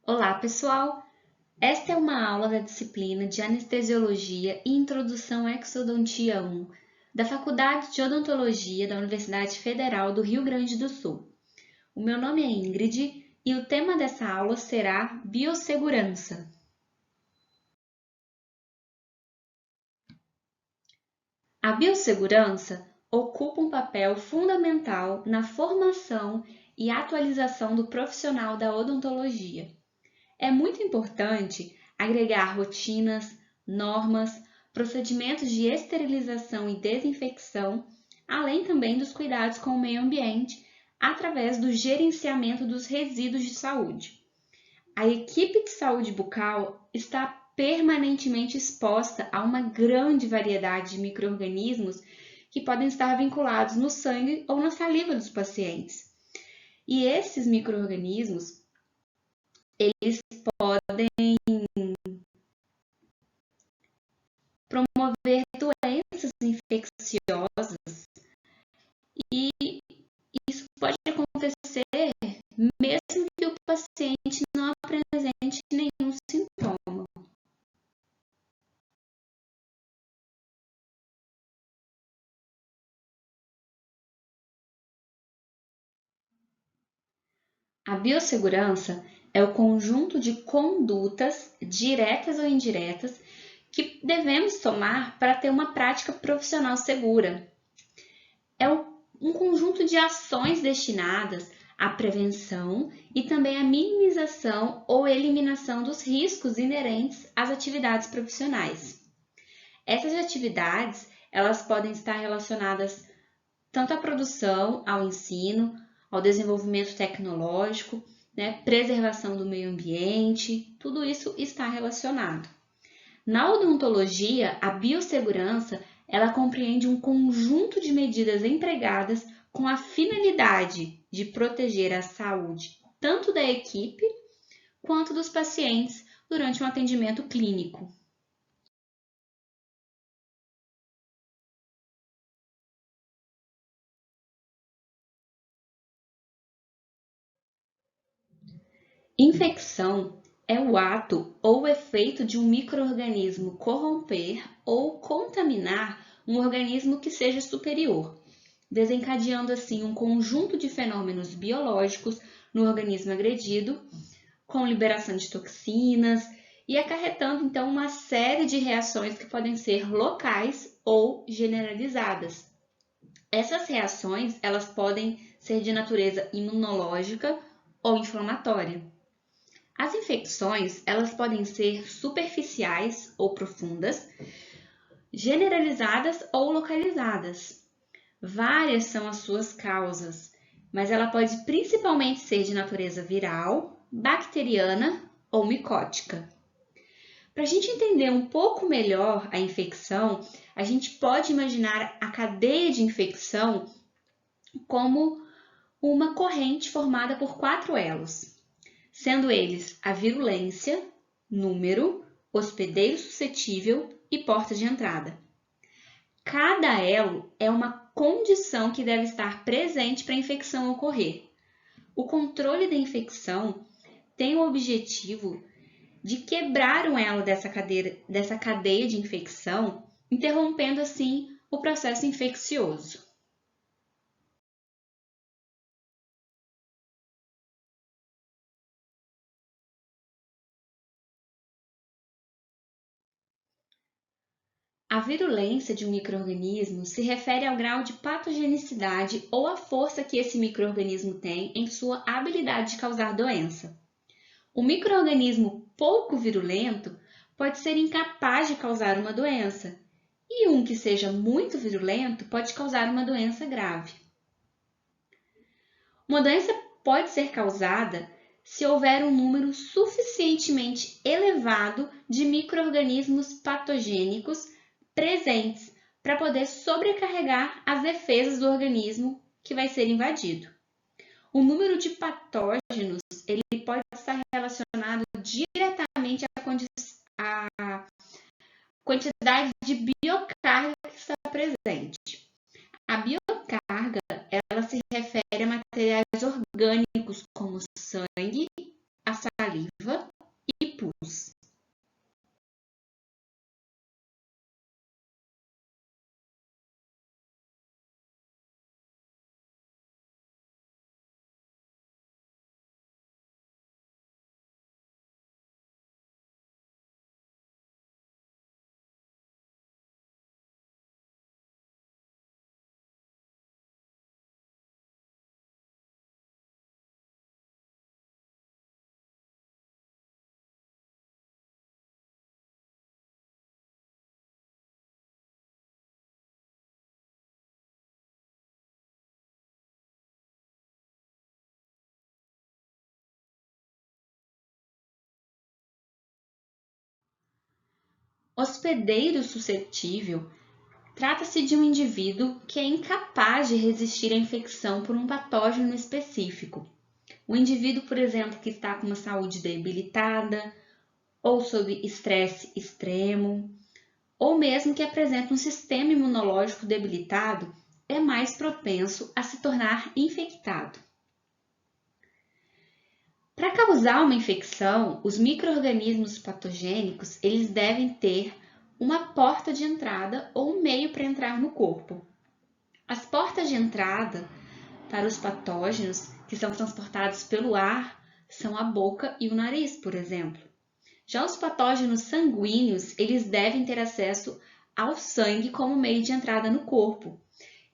Olá, pessoal! Esta é uma aula da disciplina de Anestesiologia e Introdução à Exodontia 1, da Faculdade de Odontologia da Universidade Federal do Rio Grande do Sul. O meu nome é Ingrid e o tema dessa aula será biossegurança. A biossegurança ocupa um papel fundamental na formação e atualização do profissional da odontologia. É muito importante agregar rotinas, normas, procedimentos de esterilização e desinfecção, além também dos cuidados com o meio ambiente, através do gerenciamento dos resíduos de saúde. A equipe de saúde bucal está permanentemente exposta a uma grande variedade de micro-organismos que podem estar vinculados no sangue ou na saliva dos pacientes. E esses micro-organismos, eles podem promover doenças infecciosas e isso pode acontecer mesmo que o paciente não apresente nenhum sintoma. A biossegurança é o conjunto de condutas, diretas ou indiretas, que devemos tomar para ter uma prática profissional segura. É um conjunto de ações destinadas à prevenção e também à minimização ou eliminação dos riscos inerentes às atividades profissionais. Essas atividades, elas podem estar relacionadas tanto à produção, ao ensino, ao desenvolvimento tecnológico, preservação do meio ambiente, tudo isso está relacionado. Na odontologia, a biossegurança ela compreende um conjunto de medidas empregadas com a finalidade de proteger a saúde tanto da equipe quanto dos pacientes durante um atendimento clínico. Infecção é o ato ou o efeito de um micro-organismo corromper ou contaminar um organismo que seja superior, desencadeando assim um conjunto de fenômenos biológicos no organismo agredido, com liberação de toxinas e acarretando então uma série de reações que podem ser locais ou generalizadas. Essas reações, elas podem ser de natureza imunológica ou inflamatória. As infecções, elas podem ser superficiais ou profundas, generalizadas ou localizadas. Várias são as suas causas, mas ela pode principalmente ser de natureza viral, bacteriana ou micótica. Para a gente entender um pouco melhor a infecção, a gente pode imaginar a cadeia de infecção como uma corrente formada por 4 elos, sendo eles a virulência, número, hospedeiro suscetível e porta de entrada. Cada elo é uma condição que deve estar presente para a infecção ocorrer. O controle da infecção tem o objetivo de quebrar um elo dessa cadeia de infecção, interrompendo assim o processo infeccioso. A virulência de um micro-organismo se refere ao grau de patogenicidade ou a força que esse micro-organismo tem em sua habilidade de causar doença. O micro-organismo pouco virulento pode ser incapaz de causar uma doença, e um que seja muito virulento pode causar uma doença grave. Uma doença pode ser causada se houver um número suficientemente elevado de micro-organismos patogênicos presentes para poder sobrecarregar as defesas do organismo que vai ser invadido. O número de patógenos ele pode estar relacionado diretamente à quantidade de biocarga que está presente. A biocarga ela se refere a materiais orgânicos como sangue, a saliva Hospedeiro suscetível trata-se de um indivíduo que é incapaz de resistir à infecção por um patógeno específico. O indivíduo, por exemplo, que está com uma saúde debilitada, ou sob estresse extremo, ou mesmo que apresenta um sistema imunológico debilitado, é mais propenso a se tornar infectado. Para causar uma infecção, os micro-organismos patogênicos eles devem ter uma porta de entrada ou um meio para entrar no corpo. As portas de entrada para os patógenos que são transportados pelo ar são a boca e o nariz, por exemplo. Já os patógenos sanguíneos, eles devem ter acesso ao sangue como meio de entrada no corpo.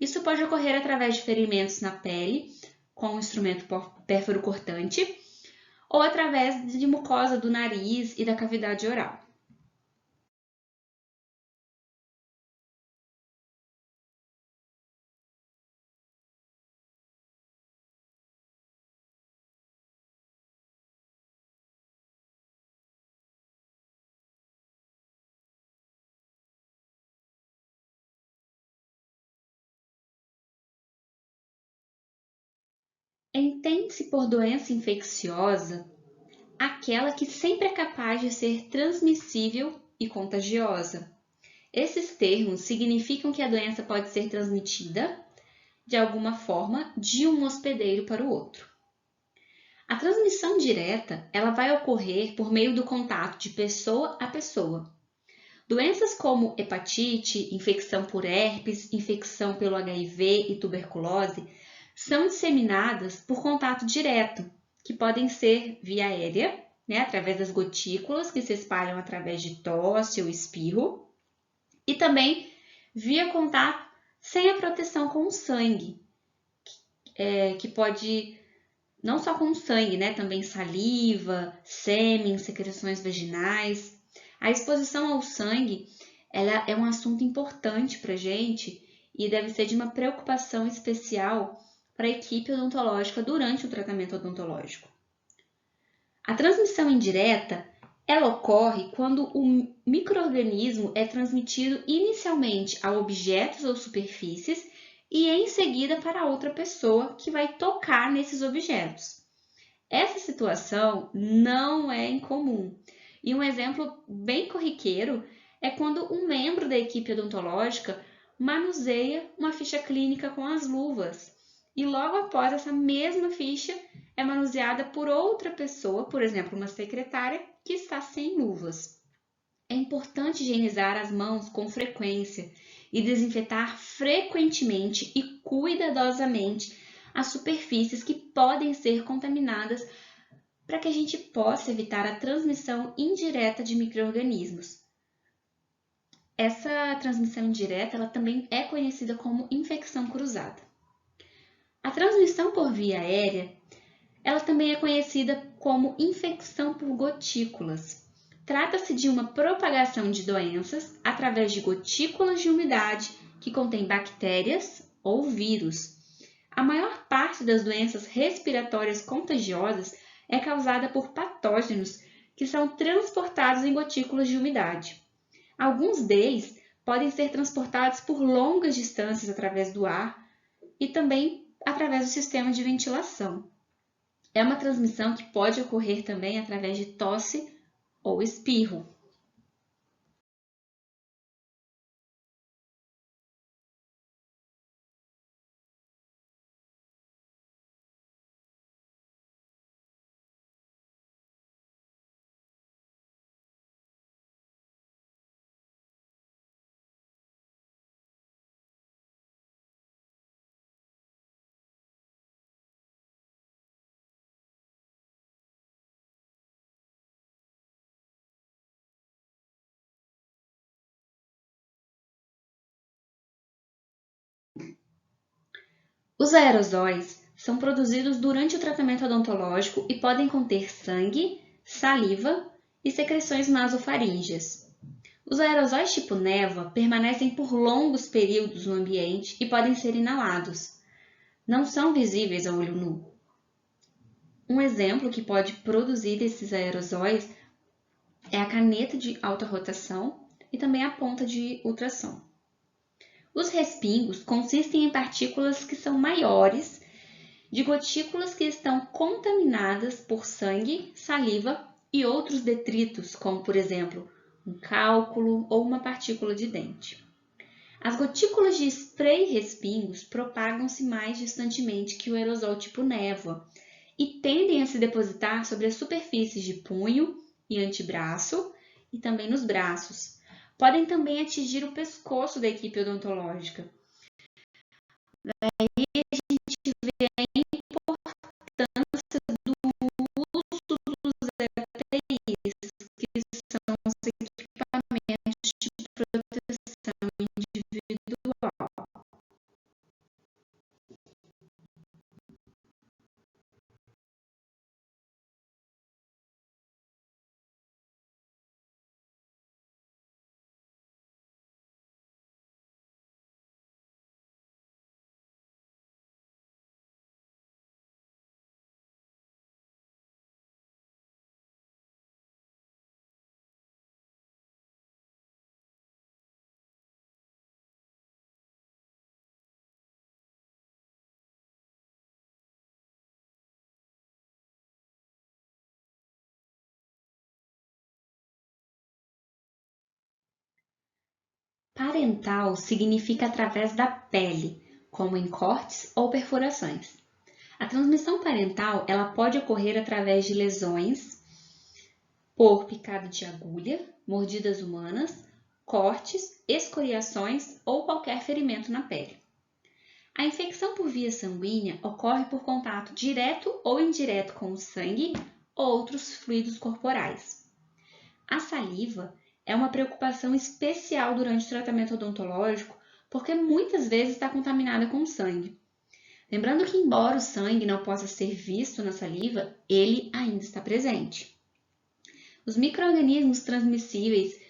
Isso pode ocorrer através de ferimentos na pele, com um instrumento pérfuro cortante, ou através de mucosa do nariz e da cavidade oral. Entende-se por doença infecciosa aquela que sempre é capaz de ser transmissível e contagiosa. Esses termos significam que a doença pode ser transmitida, de alguma forma, de um hospedeiro para o outro. A transmissão direta, ela vai ocorrer por meio do contato de pessoa a pessoa. Doenças como hepatite, infecção por herpes, infecção pelo HIV e tuberculose são disseminadas por contato direto, que podem ser via aérea, através das gotículas que se espalham através de tosse ou espirro, e também via contato sem a proteção com o sangue, que pode não só com o sangue, também saliva, sêmen, secreções vaginais. A exposição ao sangue ela é um assunto importante para a gente e deve ser de uma preocupação especial para a equipe odontológica durante o tratamento odontológico. A transmissão indireta ela ocorre quando o micro-organismo é transmitido inicialmente a objetos ou superfícies e em seguida para outra pessoa que vai tocar nesses objetos. Essa situação não é incomum. E um exemplo bem corriqueiro é quando um membro da equipe odontológica manuseia uma ficha clínica com as luvas e logo após essa mesma ficha é manuseada por outra pessoa, por exemplo, uma secretária que está sem luvas. É importante higienizar as mãos com frequência e desinfetar frequentemente e cuidadosamente as superfícies que podem ser contaminadas para que a gente possa evitar a transmissão indireta de micro-organismos. Essa transmissão indireta ela também é conhecida como infecção cruzada. A transmissão por via aérea ela também é conhecida como infecção por gotículas. Trata-se de uma propagação de doenças através de gotículas de umidade que contêm bactérias ou vírus. A maior parte das doenças respiratórias contagiosas é causada por patógenos que são transportados em gotículas de umidade. Alguns deles podem ser transportados por longas distâncias através do ar e também através do sistema de ventilação. É uma transmissão que pode ocorrer também através de tosse ou espirro. Os aerosóis são produzidos durante o tratamento odontológico e podem conter sangue, saliva e secreções nasofaríngeas. Os aerosóis tipo névoa permanecem por longos períodos no ambiente e podem ser inalados. Não são visíveis a olho nu. Um exemplo que pode produzir esses aerosóis é a caneta de alta rotação e também a ponta de ultrassom. Os respingos consistem em partículas que são maiores de gotículas que estão contaminadas por sangue, saliva e outros detritos, como por exemplo, um cálculo ou uma partícula de dente. As gotículas de spray respingos propagam-se mais distantemente que o aerosol tipo névoa e tendem a se depositar sobre as superfícies de punho e antebraço e também nos braços. Podem também atingir o pescoço da equipe odontológica. Daí a gente vê a importância do uso dos EPIs, que são os equipamentos de proteção individual. Parental significa através da pele, como em cortes ou perfurações. A transmissão parental ela pode ocorrer através de lesões por picada de agulha, mordidas humanas, cortes, escoriações ou qualquer ferimento na pele. A infecção por via sanguínea ocorre por contato direto ou indireto com o sangue ou outros fluidos corporais. A saliva é uma preocupação especial durante o tratamento odontológico porque muitas vezes está contaminada com sangue. Lembrando que, embora o sangue não possa ser visto na saliva, ele ainda está presente. Os micro-organismos transmissíveis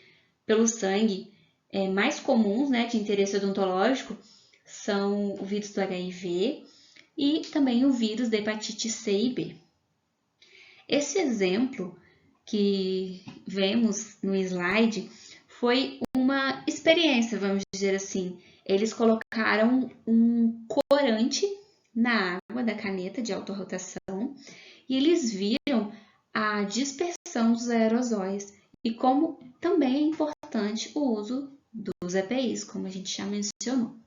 pelo sangue mais comuns, de interesse odontológico, são o vírus do HIV e também o vírus da hepatite C e B. Esse exemplo que vemos no slide foi uma experiência, vamos dizer assim. Eles colocaram um corante na água da caneta de alta rotação e eles viram a dispersão dos aerosóis e como também é importante o uso dos EPIs, como a gente já mencionou.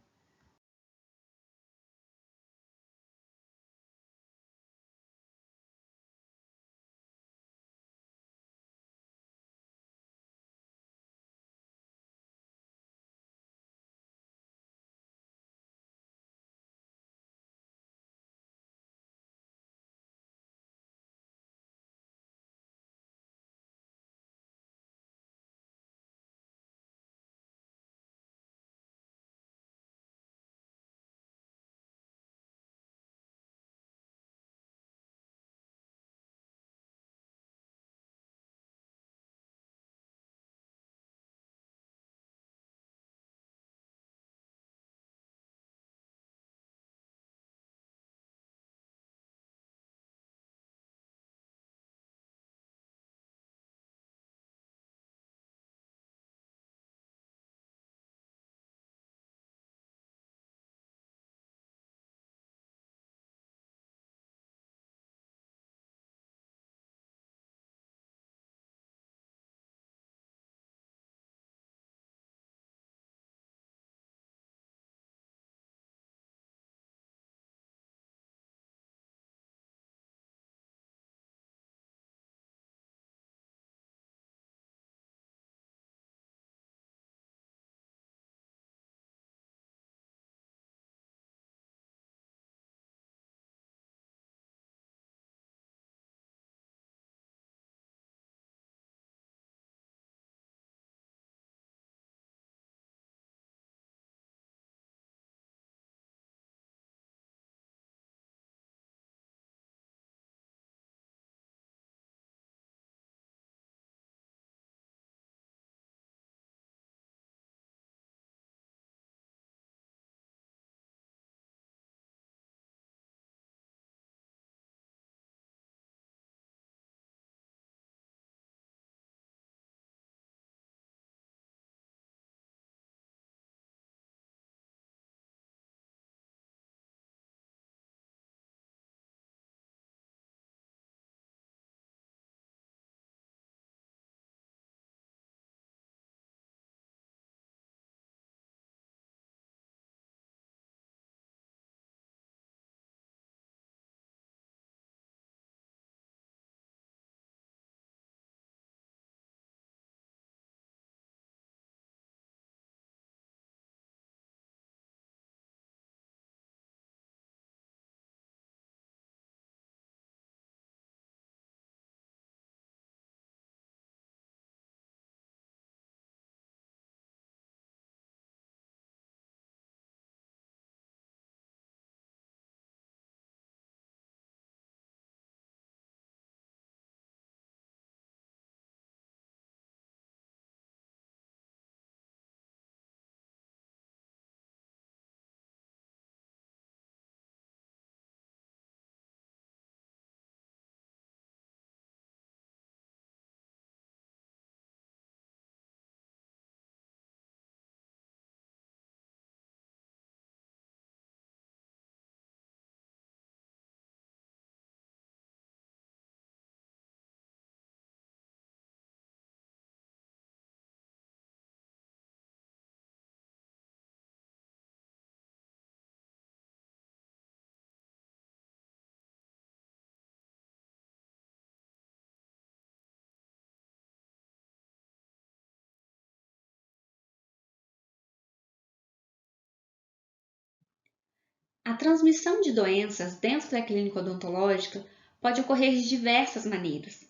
A transmissão de doenças dentro da clínica odontológica pode ocorrer de diversas maneiras.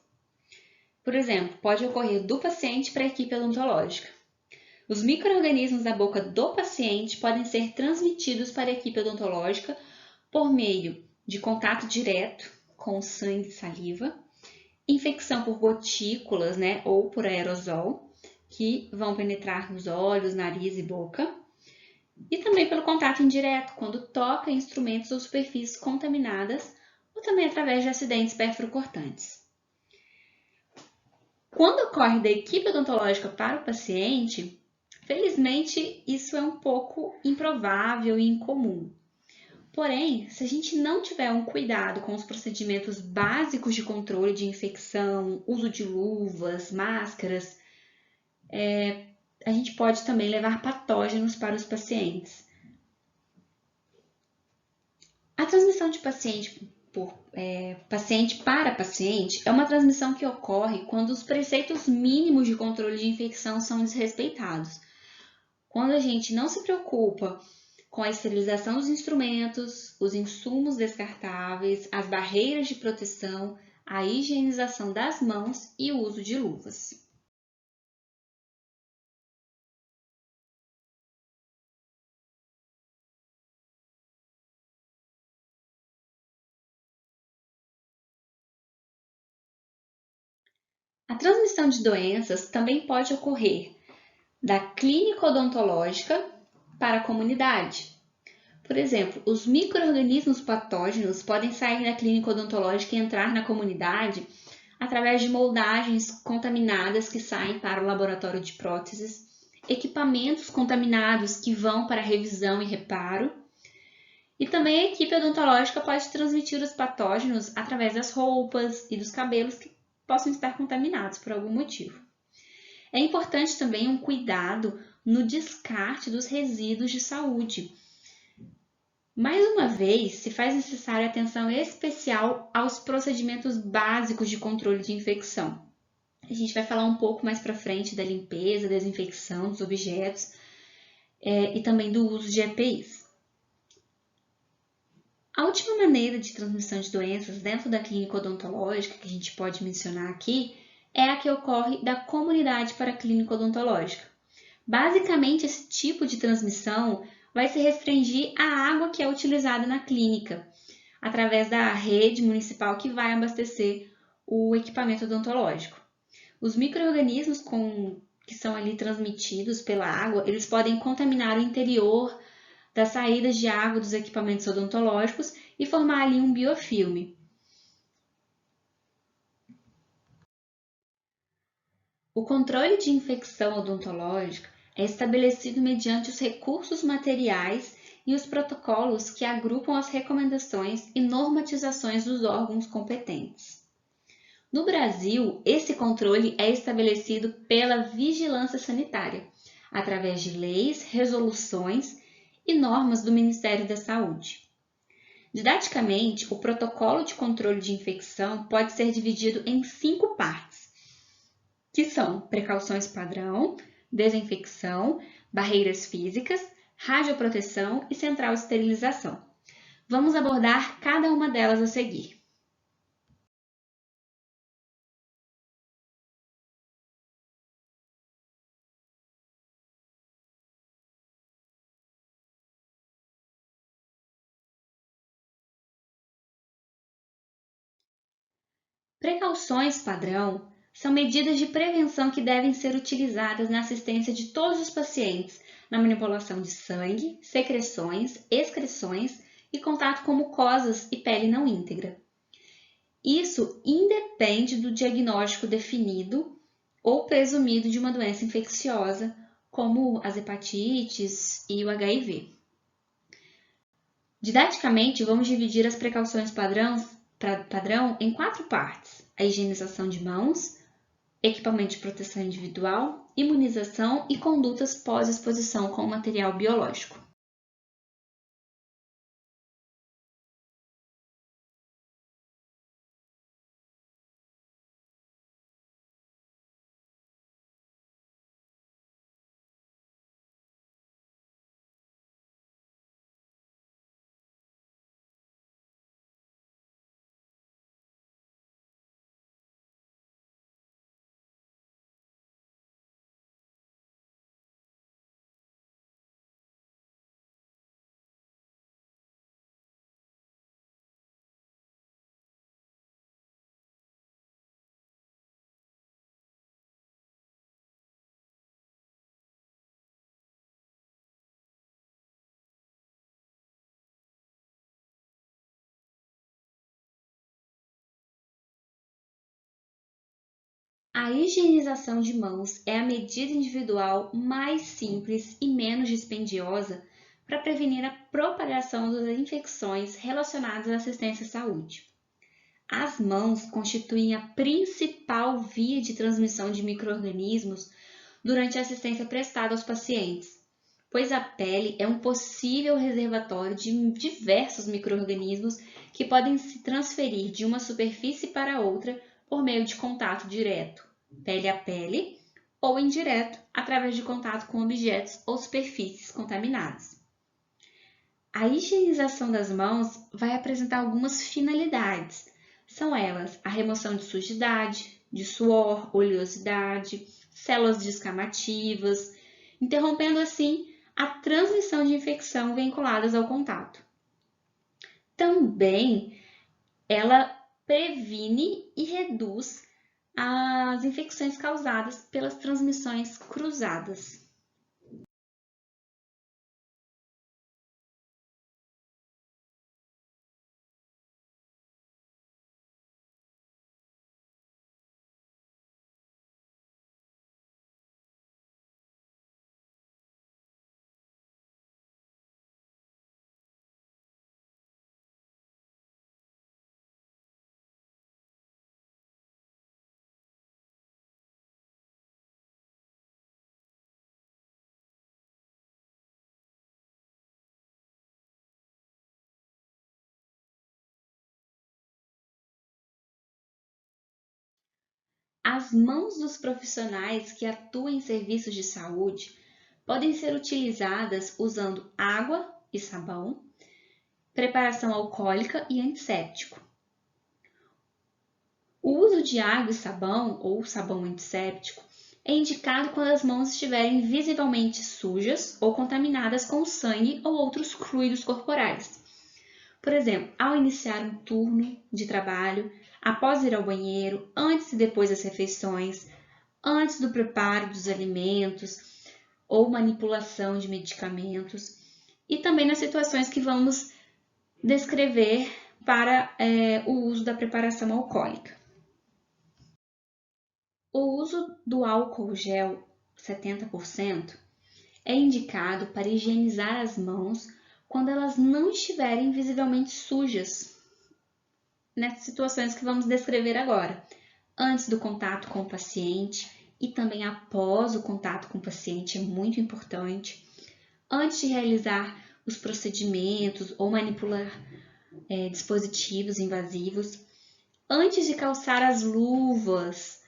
Por exemplo, pode ocorrer do paciente para a equipe odontológica. Os micro-organismos da boca do paciente podem ser transmitidos para a equipe odontológica por meio de contato direto com sangue e saliva, infecção por gotículas, ou por aerosol, que vão penetrar nos olhos, nariz e boca, e também pelo contato indireto, quando toca em instrumentos ou superfícies contaminadas, ou também através de acidentes perfurocortantes. Quando ocorre da equipe odontológica para o paciente, felizmente isso é um pouco improvável e incomum. Porém, se a gente não tiver um cuidado com os procedimentos básicos de controle de infecção, uso de luvas, máscaras, a gente pode também levar patógenos para os pacientes. A transmissão de paciente para paciente é uma transmissão que ocorre quando os preceitos mínimos de controle de infecção são desrespeitados. Quando a gente não se preocupa com a esterilização dos instrumentos, os insumos descartáveis, as barreiras de proteção, a higienização das mãos e o uso de luvas. A transmissão de doenças também pode ocorrer da clínica odontológica para a comunidade. Por exemplo, os micro-organismos patógenos podem sair da clínica odontológica e entrar na comunidade através de moldagens contaminadas que saem para o laboratório de próteses, equipamentos contaminados que vão para revisão e reparo, e também a equipe odontológica pode transmitir os patógenos através das roupas e dos cabelos que possam estar contaminados por algum motivo. É importante também um cuidado no descarte dos resíduos de saúde. Mais uma vez, se faz necessária atenção especial aos procedimentos básicos de controle de infecção. A gente vai falar um pouco mais para frente da limpeza, desinfecção dos objetos e também do uso de EPIs. A última maneira de transmissão de doenças dentro da clínica odontológica que a gente pode mencionar aqui é a que ocorre da comunidade para a clínica odontológica. Basicamente, esse tipo de transmissão vai se restringir à água que é utilizada na clínica, através da rede municipal que vai abastecer o equipamento odontológico. Os micro-organismos que são ali transmitidos pela água, eles podem contaminar o interior das saídas de água dos equipamentos odontológicos e formar ali um biofilme. O controle de infecção odontológica é estabelecido mediante os recursos materiais e os protocolos que agrupam as recomendações e normatizações dos órgãos competentes. No Brasil, esse controle é estabelecido pela Vigilância Sanitária, através de leis, resoluções e normas do Ministério da Saúde. Didaticamente, o protocolo de controle de infecção pode ser dividido em 5 partes, que são precauções padrão, desinfecção, barreiras físicas, radioproteção e central esterilização. Vamos abordar cada uma delas a seguir. Precauções padrão são medidas de prevenção que devem ser utilizadas na assistência de todos os pacientes, na manipulação de sangue, secreções, excreções e contato com mucosas e pele não íntegra. Isso independe do diagnóstico definido ou presumido de uma doença infecciosa, como as hepatites e o HIV. Didaticamente, vamos dividir as precauções padrão em 4 partes: a higienização de mãos, equipamento de proteção individual, imunização e condutas pós-exposição com material biológico. A higienização de mãos é a medida individual mais simples e menos dispendiosa para prevenir a propagação das infecções relacionadas à assistência à saúde. As mãos constituem a principal via de transmissão de micro-organismos durante a assistência prestada aos pacientes, pois a pele é um possível reservatório de diversos micro-organismos que podem se transferir de uma superfície para outra por meio de contato direto, pele a pele, ou indireto, através de contato com objetos ou superfícies contaminadas. A higienização das mãos vai apresentar algumas finalidades. São elas a remoção de sujidade, de suor, oleosidade, células descamativas, interrompendo assim a transmissão de infecção vinculadas ao contato. Também ela previne e reduz as infecções causadas pelas transmissões cruzadas. As mãos dos profissionais que atuam em serviços de saúde podem ser utilizadas usando água e sabão, preparação alcoólica e antisséptico. O uso de água e sabão ou sabão antisséptico é indicado quando as mãos estiverem visivelmente sujas ou contaminadas com sangue ou outros fluidos corporais. Por exemplo, ao iniciar um turno de trabalho, após ir ao banheiro, antes e depois das refeições, antes do preparo dos alimentos ou manipulação de medicamentos, e também nas situações que vamos descrever para o uso da preparação alcoólica. O uso do álcool gel 70% é indicado para higienizar as mãos quando elas não estiverem visivelmente sujas, nessas situações que vamos descrever agora, antes do contato com o paciente e também após o contato com o paciente, é muito importante, antes de realizar os procedimentos ou manipular dispositivos invasivos, antes de calçar as luvas,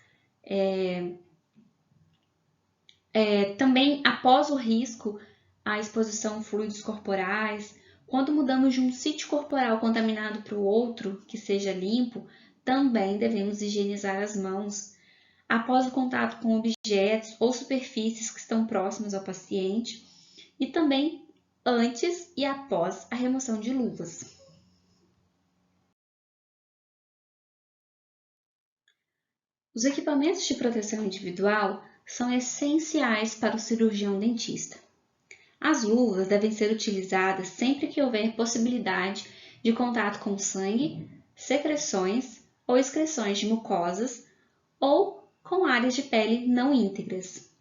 também após o risco à exposição a fluidos corporais, quando mudamos de um sítio corporal contaminado para o outro, que seja limpo, também devemos higienizar as mãos após o contato com objetos ou superfícies que estão próximas ao paciente e também antes e após a remoção de luvas. Os equipamentos de proteção individual são essenciais para o cirurgião dentista. As luvas devem ser utilizadas sempre que houver possibilidade de contato com sangue, secreções ou excreções de mucosas ou com áreas de pele não íntegras.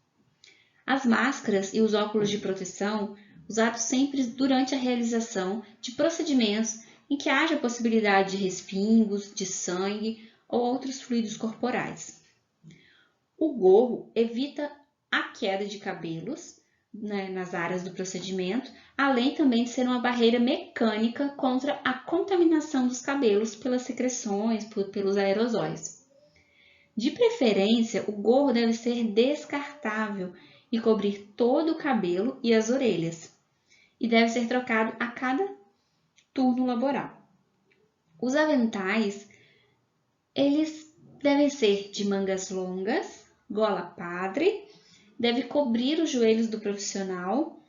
As máscaras e os óculos de proteção usados sempre durante a realização de procedimentos em que haja possibilidade de respingos, de sangue ou outros fluidos corporais. O gorro evita a queda de cabelos, nas áreas do procedimento, além também de ser uma barreira mecânica contra a contaminação dos cabelos pelas secreções, pelos aerosóis. De preferência, o gorro deve ser descartável e cobrir todo o cabelo e as orelhas, e deve ser trocado a cada turno laboral. Os aventais, eles devem ser de mangas longas, gola padre, deve cobrir os joelhos do profissional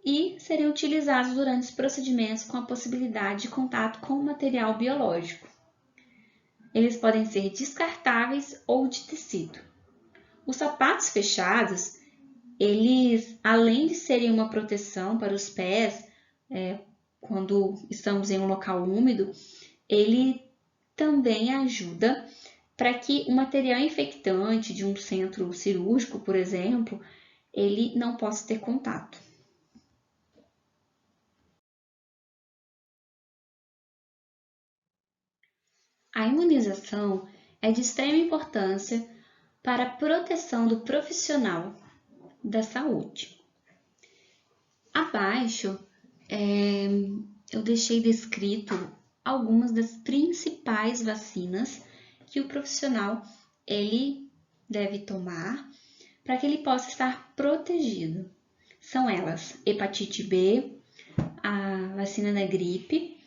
e serem utilizados durante os procedimentos com a possibilidade de contato com o material biológico. Eles podem ser descartáveis ou de tecido. Os sapatos fechados, eles, além de serem uma proteção para os pés, quando estamos em um local úmido, ele também ajuda para que o material infectante de um centro cirúrgico, por exemplo, ele não possa ter contato. A imunização é de extrema importância para a proteção do profissional da saúde. Abaixo, eu deixei descrito algumas das principais vacinas que o profissional ele deve tomar para que ele possa estar protegido. São elas: hepatite B, a vacina da gripe,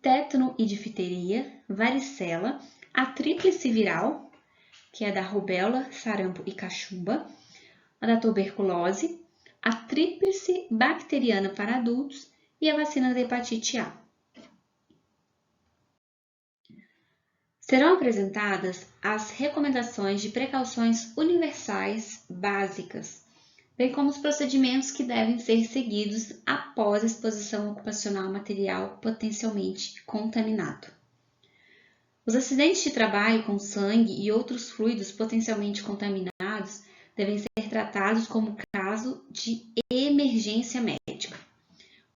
tétano e difteria, varicela, a tríplice viral, que é da rubéola, sarampo e cachumba, a da tuberculose, a tríplice bacteriana para adultos e a vacina da hepatite A. Serão apresentadas as recomendações de precauções universais básicas, bem como os procedimentos que devem ser seguidos após a exposição ocupacional a material potencialmente contaminado. Os acidentes de trabalho com sangue e outros fluidos potencialmente contaminados devem ser tratados como caso de emergência médica,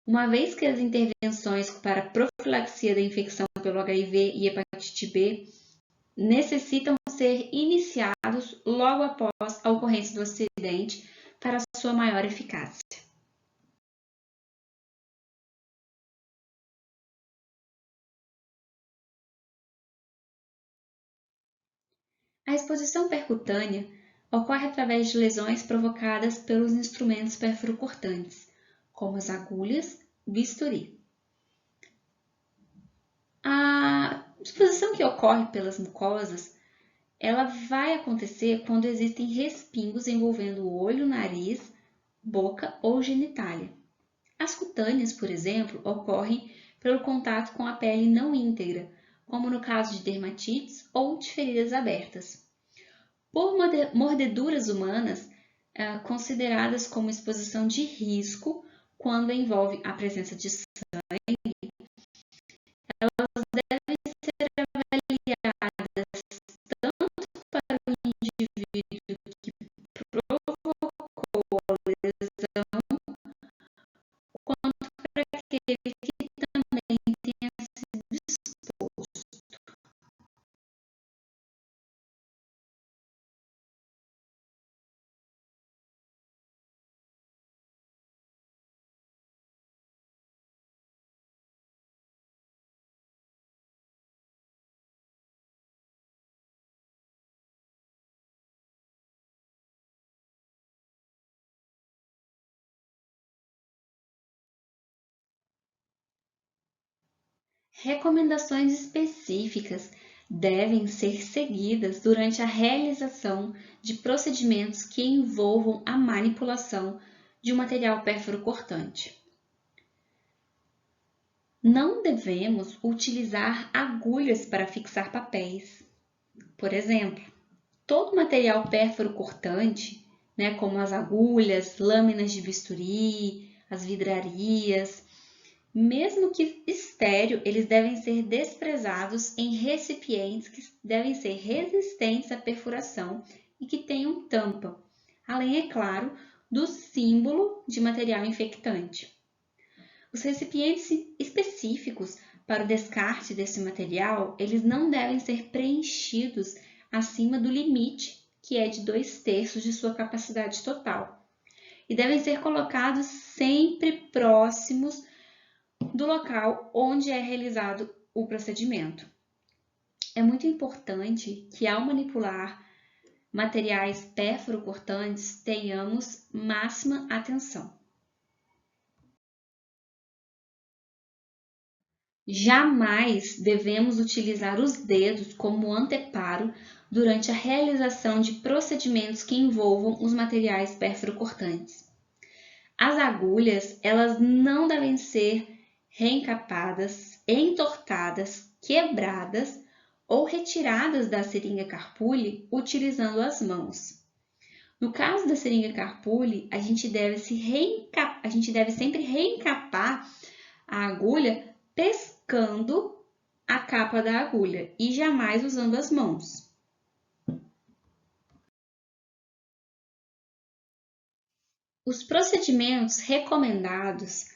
uma vez que as intervenções para a profilaxia da infecção pelo HIV e hepatite B necessitam ser iniciados logo após a ocorrência do acidente para sua maior eficácia. A exposição percutânea ocorre através de lesões provocadas pelos instrumentos perfuro-cortantes, como as agulhas, bisturi. A exposição que ocorre pelas mucosas, ela vai acontecer quando existem respingos envolvendo o olho, nariz, boca ou genitália. As cutâneas, por exemplo, ocorrem pelo contato com a pele não íntegra, como no caso de dermatites ou de feridas abertas. Por mordeduras humanas, consideradas como exposição de risco quando envolve a presença de sangue, elas devem ser avaliadas tanto para o indivíduo que provocou a lesão, quanto para aquele que também tenha sido exposto. Recomendações específicas devem ser seguidas durante a realização de procedimentos que envolvam a manipulação de um material pérfuro-cortante. Não devemos utilizar agulhas para fixar papéis. Por exemplo, todo material pérfuro-cortante, como as agulhas, lâminas de bisturi, as vidrarias, mesmo que estéril, eles devem ser desprezados em recipientes que devem ser resistentes à perfuração e que tenham tampa, além, é claro, do símbolo de material infectante. Os recipientes específicos para o descarte desse material, eles não devem ser preenchidos acima do limite, que é de 2/3 de sua capacidade total, e devem ser colocados sempre próximos do local onde é realizado o procedimento. É muito importante que, ao manipular materiais pérfuro-cortantes, tenhamos máxima atenção. Jamais devemos utilizar os dedos como anteparo durante a realização de procedimentos que envolvam os materiais pérfuro-cortantes. As agulhas, elas não devem ser reencapadas, entortadas, quebradas ou retiradas da seringa carpule utilizando as mãos. No caso da seringa carpule, a gente deve sempre reencapar a agulha pescando a capa da agulha e jamais usando as mãos. Os procedimentos recomendados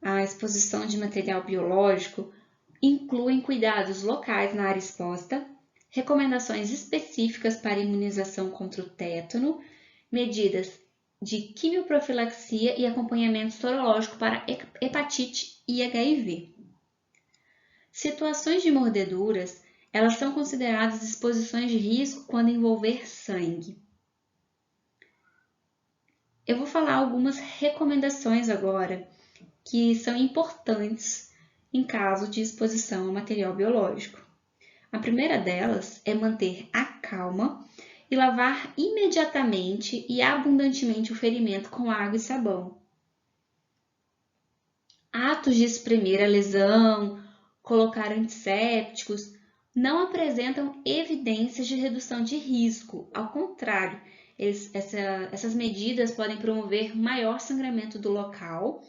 à exposição de material biológico incluem cuidados locais na área exposta, recomendações específicas para imunização contra o tétano, medidas de quimioprofilaxia e acompanhamento sorológico para hepatite e HIV. Situações de mordeduras, elas são consideradas exposições de risco quando envolver sangue. Eu vou falar algumas recomendações agora que são importantes em caso de exposição ao material biológico. A primeira delas é manter a calma e lavar imediatamente e abundantemente o ferimento com água e sabão. Atos de espremer a lesão, colocar antissépticos, não apresentam evidências de redução de risco. Ao contrário, essas medidas podem promover maior sangramento do local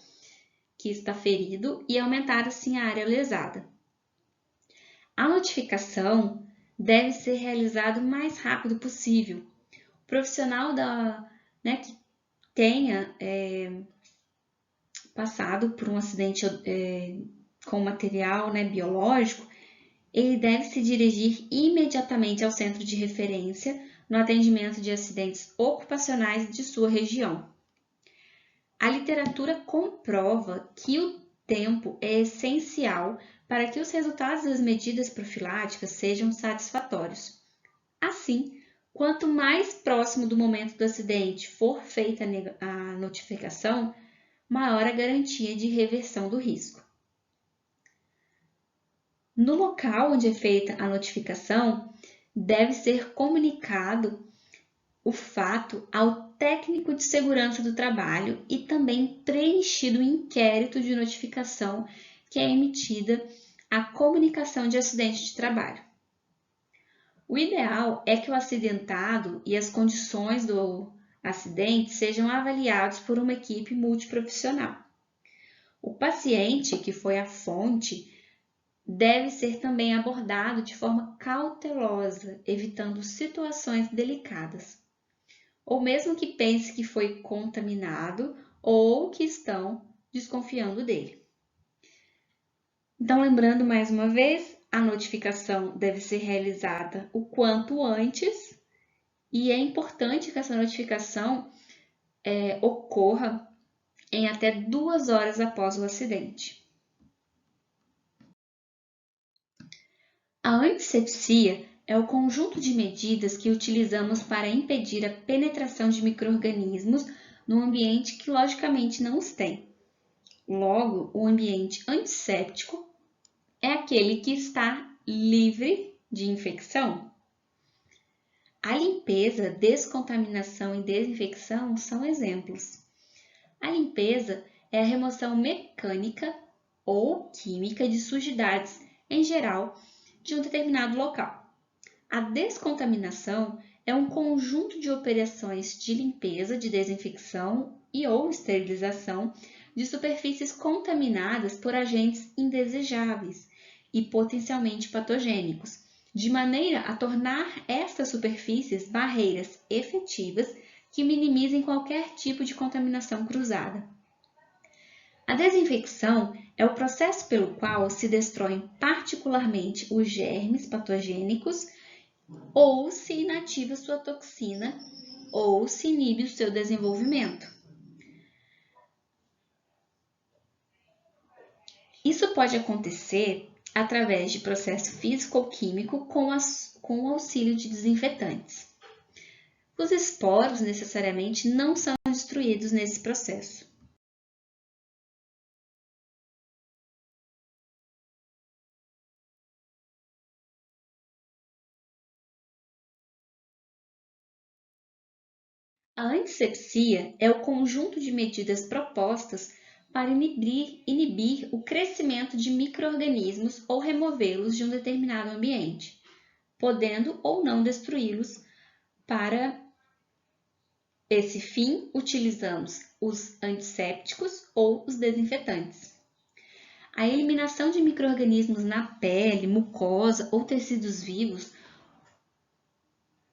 que está ferido e aumentar assim a área lesada. A notificação deve ser realizada o mais rápido possível. O profissional que tenha passado por um acidente com material biológico, ele deve se dirigir imediatamente ao centro de referência no atendimento de acidentes ocupacionais de sua região. A literatura comprova que o tempo é essencial para que os resultados das medidas profiláticas sejam satisfatórios. Assim, quanto mais próximo do momento do acidente for feita a notificação, maior a garantia de reversão do risco. No local onde é feita a notificação, deve ser comunicado o fato ao técnico de segurança do trabalho e também preenchido o inquérito de notificação que é emitida à comunicação de acidente de trabalho. O ideal é que o acidentado e as condições do acidente sejam avaliados por uma equipe multiprofissional. O paciente, que foi a fonte, deve ser também abordado de forma cautelosa, evitando situações delicadas. Ou mesmo que pense que foi contaminado ou que estão desconfiando dele. Então, lembrando mais uma vez, a notificação deve ser realizada o quanto antes e é importante que essa notificação ocorra em até 2 horas após o acidente. A antisepsia é o conjunto de medidas que utilizamos para impedir a penetração de micro-organismos no ambiente que logicamente não os tem. Logo, o ambiente antisséptico é aquele que está livre de infecção. A limpeza, descontaminação e desinfecção são exemplos. A limpeza é a remoção mecânica ou química de sujidades, em geral, de um determinado local. A descontaminação é um conjunto de operações de limpeza, de desinfecção e ou esterilização de superfícies contaminadas por agentes indesejáveis e potencialmente patogênicos, de maneira a tornar estas superfícies barreiras efetivas que minimizem qualquer tipo de contaminação cruzada. A desinfecção é o processo pelo qual se destroem particularmente os germes patogênicos ou se inativa sua toxina ou se inibe o seu desenvolvimento. Isso pode acontecer através de processo físico ou químico com o auxílio de desinfetantes. Os esporos necessariamente não são destruídos nesse processo. A antisepsia é o conjunto de medidas propostas para inibir o crescimento de micro-organismos ou removê-los de um determinado ambiente, podendo ou não destruí-los. Para esse fim, utilizamos os antissépticos ou os desinfetantes. A eliminação de micro-organismos na pele, mucosa ou tecidos vivos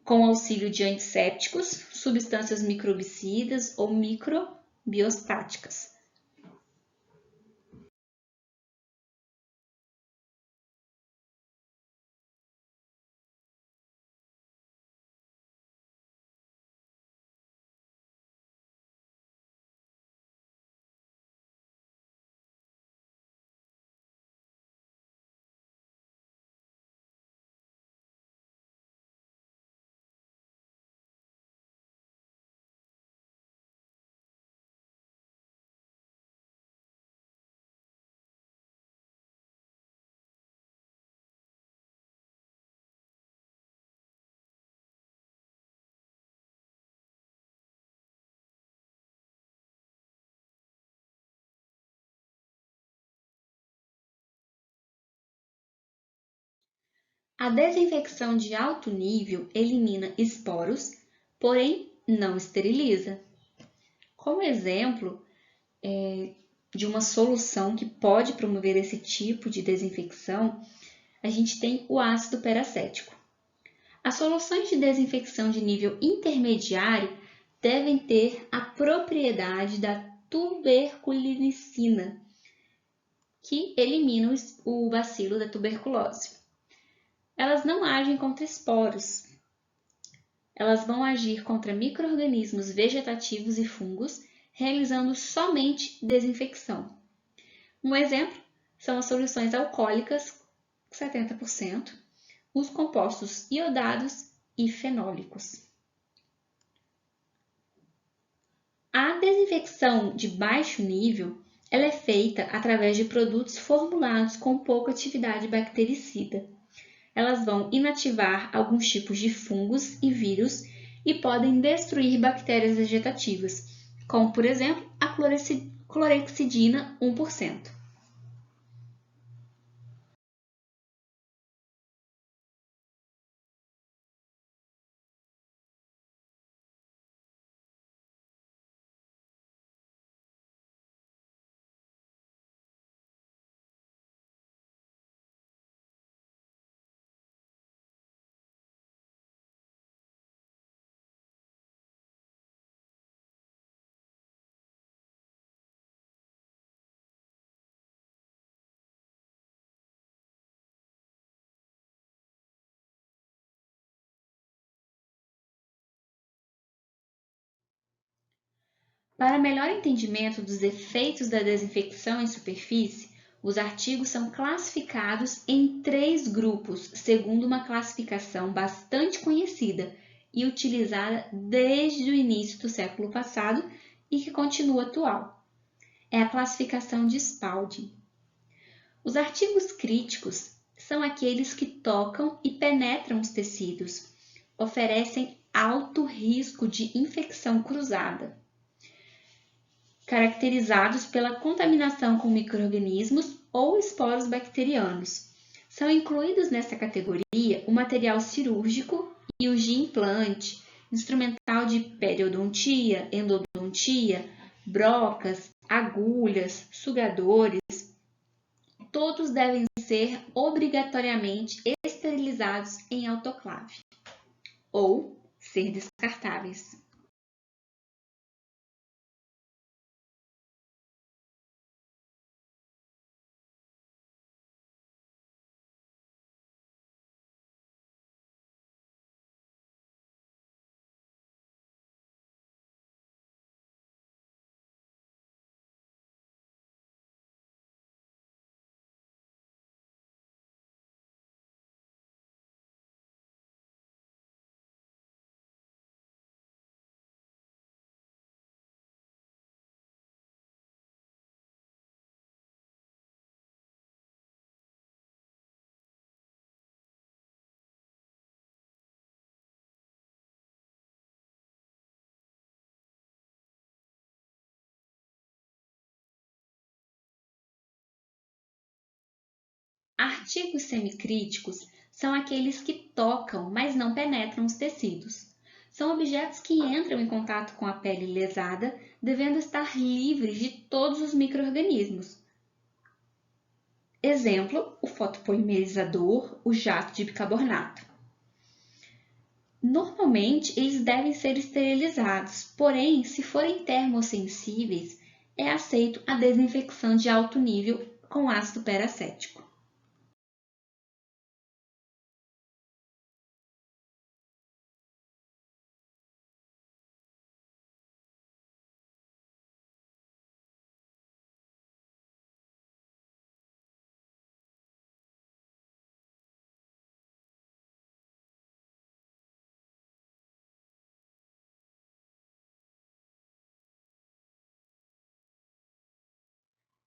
com auxílio de antissépticos, substâncias microbicidas ou biostáticas. A desinfecção de alto nível elimina esporos, porém não esteriliza. Como exemplo de uma solução que pode promover esse tipo de desinfecção, a gente tem o ácido peracético. As soluções de desinfecção de nível intermediário devem ter a propriedade da tuberculinicina, que elimina o bacilo da tuberculose. Elas não agem contra esporos. Elas vão agir contra micro-organismos vegetativos e fungos, realizando somente desinfecção. Um exemplo são as soluções alcoólicas, 70%, os compostos iodados e fenólicos. A desinfecção de baixo nível ela é feita através de produtos formulados com pouca atividade bactericida. Elas vão inativar alguns tipos de fungos e vírus e podem destruir bactérias vegetativas, como, por exemplo, a clorexidina 1%. Para melhor entendimento dos efeitos da desinfecção em superfície, os artigos são classificados em 3 grupos, segundo uma classificação bastante conhecida e utilizada desde o início do século passado e que continua atual. É a classificação de Spalding. Os artigos críticos são aqueles que tocam e penetram os tecidos, oferecem alto risco de infecção cruzada, caracterizados pela contaminação com micro-organismos ou esporos bacterianos. São incluídos nessa categoria o material cirúrgico e o de implante, instrumental de periodontia, endodontia, brocas, agulhas, sugadores. Todos devem ser obrigatoriamente esterilizados em autoclave ou ser descartáveis. Artigos semicríticos são aqueles que tocam, mas não penetram os tecidos. São objetos que entram em contato com a pele lesada, devendo estar livres de todos os micro-organismos. Exemplo, o fotopolimerizador, o jato de bicarbonato. Normalmente, eles devem ser esterilizados, porém, se forem termossensíveis, é aceito a desinfecção de alto nível com ácido peracético.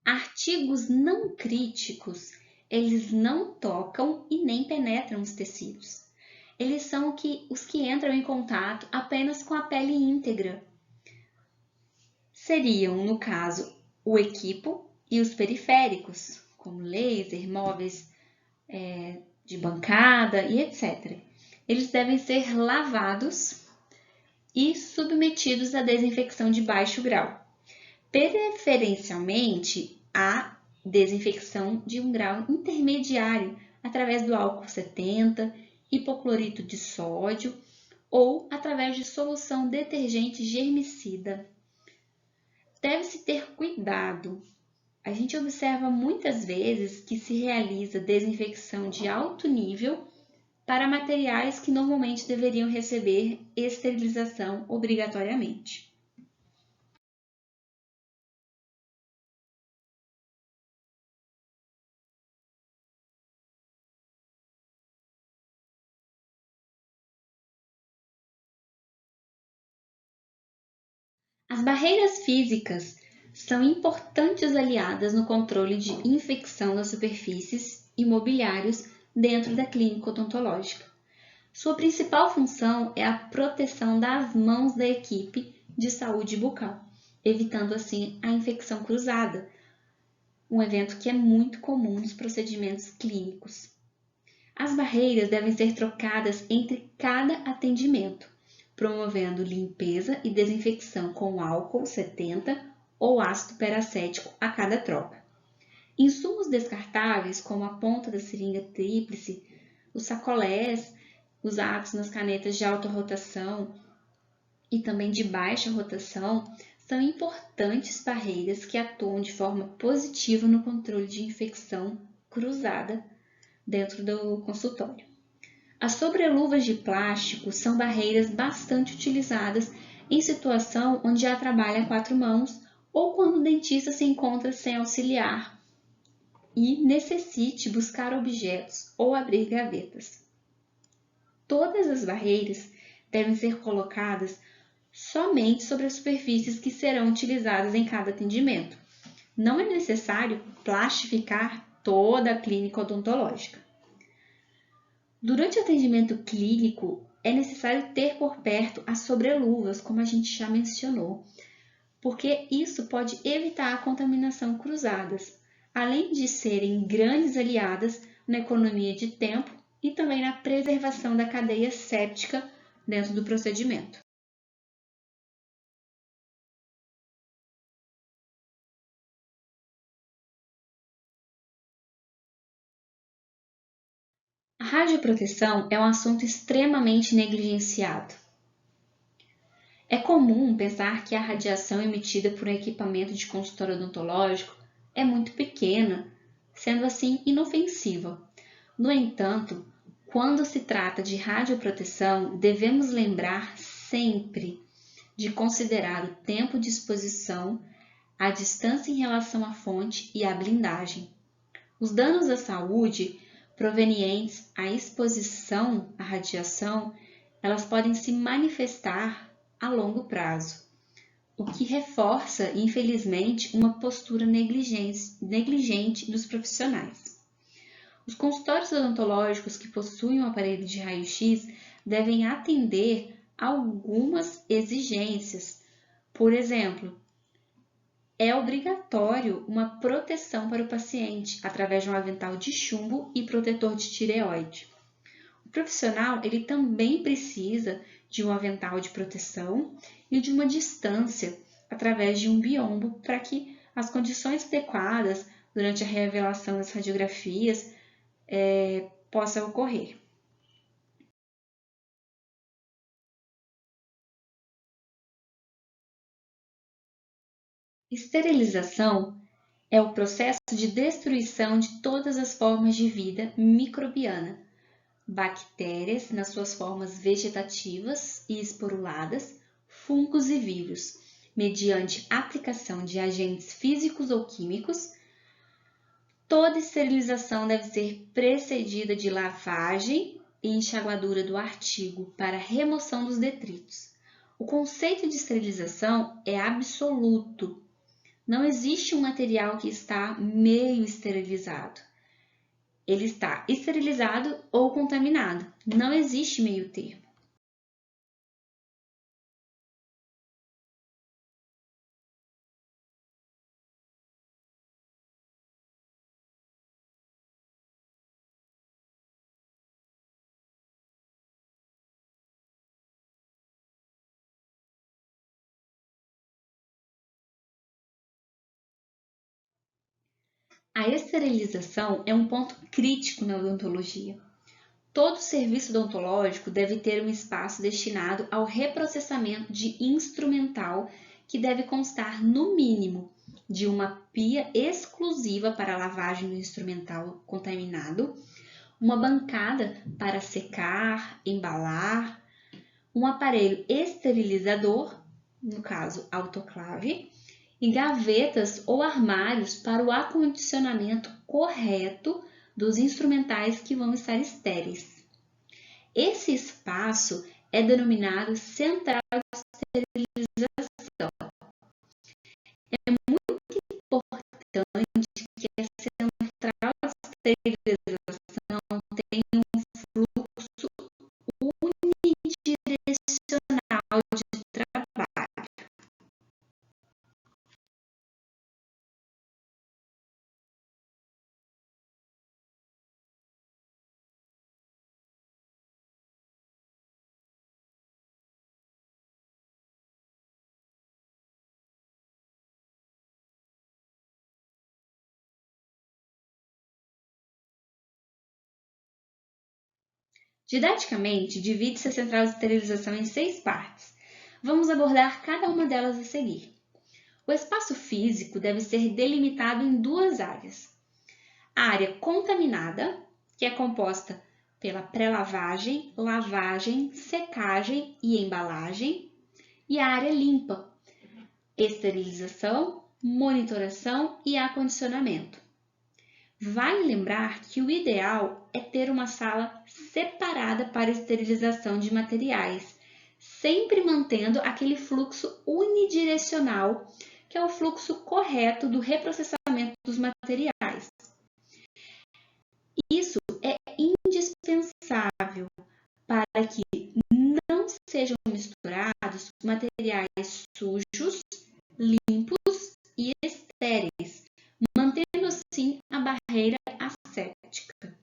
Artigos não críticos, eles não tocam e nem penetram os tecidos. Eles são os que entram em contato apenas com a pele íntegra. Seriam, no caso, o equipo e os periféricos, como laser, móveis de bancada e etc. Eles devem ser lavados e submetidos à desinfecção de baixo grau. Preferencialmente, a desinfecção de um grau intermediário através do álcool 70, hipoclorito de sódio ou através de solução detergente germicida. Deve-se ter cuidado. A gente observa muitas vezes que se realiza desinfecção de alto nível para materiais que normalmente deveriam receber esterilização obrigatoriamente. As barreiras físicas são importantes aliadas no controle de infecção das superfícies e mobiliários dentro da clínica odontológica. Sua principal função é a proteção das mãos da equipe de saúde bucal, evitando assim a infecção cruzada, um evento que é muito comum nos procedimentos clínicos. As barreiras devem ser trocadas entre cada atendimento, promovendo limpeza e desinfecção com álcool 70 ou ácido peracético a cada troca. Insumos descartáveis, como a ponta da seringa tríplice, os sacolés usados nas canetas de alta rotação e também de baixa rotação, são importantes barreiras que atuam de forma positiva no controle de infecção cruzada dentro do consultório. As sobreluvas de plástico são barreiras bastante utilizadas em situação onde já trabalha a quatro mãos ou quando o dentista se encontra sem auxiliar e necessite buscar objetos ou abrir gavetas. Todas as barreiras devem ser colocadas somente sobre as superfícies que serão utilizadas em cada atendimento. Não é necessário plastificar toda a clínica odontológica. Durante o atendimento clínico, é necessário ter por perto as sobreluvas, como a gente já mencionou, porque isso pode evitar a contaminação cruzadas, além de serem grandes aliadas na economia de tempo e também na preservação da cadeia séptica dentro do procedimento. A radioproteção é um assunto extremamente negligenciado. É comum pensar que a radiação emitida por um equipamento de consultório odontológico é muito pequena, sendo assim inofensiva. No entanto, quando se trata de radioproteção, devemos lembrar sempre de considerar o tempo de exposição, a distância em relação à fonte e à blindagem. Os danos à saúde provenientes à exposição à radiação, elas podem se manifestar a longo prazo, o que reforça, infelizmente, uma postura negligente dos profissionais. Os consultórios odontológicos que possuem um aparelho de raio-x devem atender a algumas exigências. Por exemplo, é obrigatório uma proteção para o paciente através de um avental de chumbo e protetor de tireoide. O profissional ele também precisa de um avental de proteção e de uma distância através de um biombo para que as condições adequadas durante a revelação das radiografias possa ocorrer. Esterilização é o processo de destruição de todas as formas de vida microbiana, bactérias nas suas formas vegetativas e esporuladas, fungos e vírus, mediante aplicação de agentes físicos ou químicos. Toda esterilização deve ser precedida de lavagem e enxaguadura do artigo para remoção dos detritos. O conceito de esterilização é absoluto. Não existe um material que está meio esterilizado. Ele está esterilizado ou contaminado. Não existe meio termo. A esterilização é um ponto crítico na odontologia. Todo serviço odontológico deve ter um espaço destinado ao reprocessamento de instrumental que deve constar, no mínimo, de uma pia exclusiva para a lavagem do instrumental contaminado, uma bancada para secar, embalar, um aparelho esterilizador, no caso autoclave, e gavetas ou armários para o acondicionamento correto dos instrumentais que vão estar estéreis. Esse espaço é denominado central de esterilização. É muito importante que a central de esterilização tenha um fluxo unidirecional de trabalho. Didaticamente, divide-se a central de esterilização em 6 partes. Vamos abordar cada uma delas a seguir. O espaço físico deve ser delimitado em 2 áreas. A área contaminada, que é composta pela pré-lavagem, lavagem, secagem e embalagem, e a área limpa, esterilização, monitoração e acondicionamento. Vale lembrar que o ideal é ter uma sala separada para esterilização de materiais, sempre mantendo aquele fluxo unidirecional, que é o fluxo correto do reprocessamento dos materiais. Isso é indispensável para que não sejam misturados materiais sujos, limpos e estéreis, mantendo assim a barreira asséptica.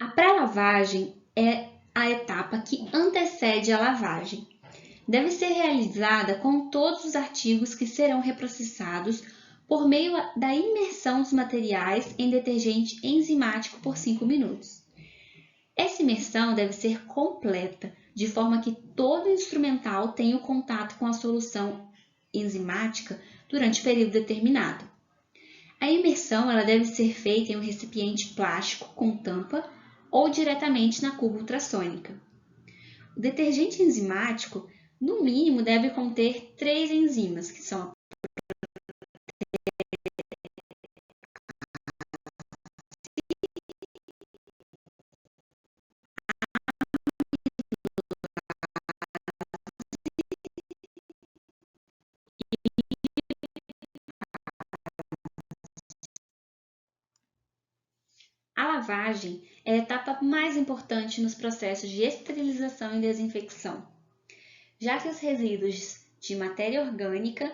A pré-lavagem é a etapa que antecede a lavagem. Deve ser realizada com todos os artigos que serão reprocessados por meio da imersão dos materiais em detergente enzimático por 5 minutos. Essa imersão deve ser completa, de forma que todo instrumental tenha o contato com a solução enzimática durante período determinado. A imersão ela deve ser feita em um recipiente plástico com tampa ou diretamente na cuba ultrassônica. O detergente enzimático, no mínimo, deve conter 3 enzimas, que são a lavagem é a etapa mais importante nos processos de esterilização e desinfecção, já que os resíduos de matéria orgânica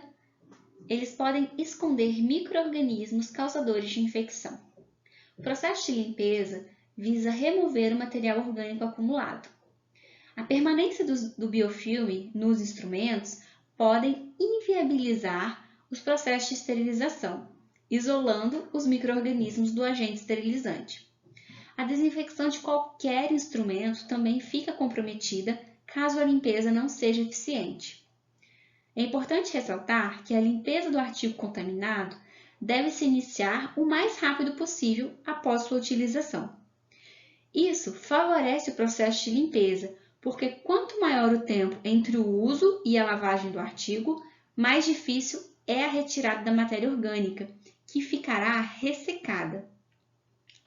eles podem esconder micro-organismos causadores de infecção. O processo de limpeza visa remover o material orgânico acumulado. A permanência do biofilme nos instrumentos podem inviabilizar os processos de esterilização, isolando os micro-organismos do agente esterilizante. A desinfecção de qualquer instrumento também fica comprometida caso a limpeza não seja eficiente. É importante ressaltar que a limpeza do artigo contaminado deve se iniciar o mais rápido possível após sua utilização. Isso favorece o processo de limpeza, porque quanto maior o tempo entre o uso e a lavagem do artigo, mais difícil é a retirada da matéria orgânica, que ficará ressecada.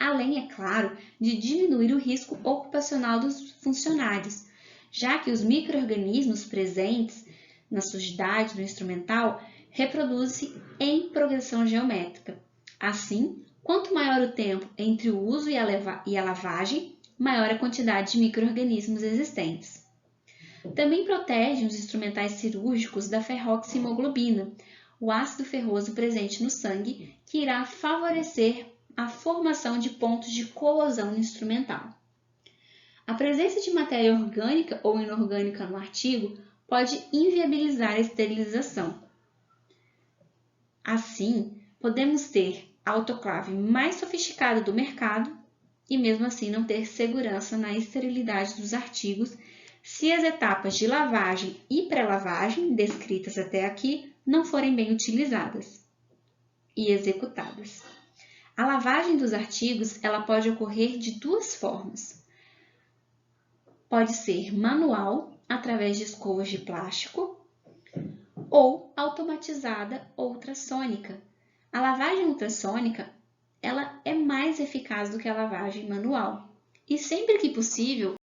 Além, é claro, de diminuir o risco ocupacional dos funcionários, já que os micro-organismos presentes na sujidade do instrumental reproduzem-se em progressão geométrica. Assim, quanto maior o tempo entre o uso e a lavagem, maior a quantidade de micro-organismos existentes. Também protege os instrumentais cirúrgicos da ferroxihemoglobina, o ácido ferroso presente no sangue, que irá favorecer a formação de pontos de corrosão no instrumental. A presença de matéria orgânica ou inorgânica no artigo pode inviabilizar a esterilização. Assim, podemos ter a autoclave mais sofisticada do mercado e mesmo assim não ter segurança na esterilidade dos artigos se as etapas de lavagem e pré-lavagem descritas até aqui não forem bem utilizadas e executadas. A lavagem dos artigos ela pode ocorrer de duas formas. Pode ser manual, através de escovas de plástico, ou automatizada ou ultrassônica. A lavagem ultrassônica ela é mais eficaz do que a lavagem manual. E sempre que possível,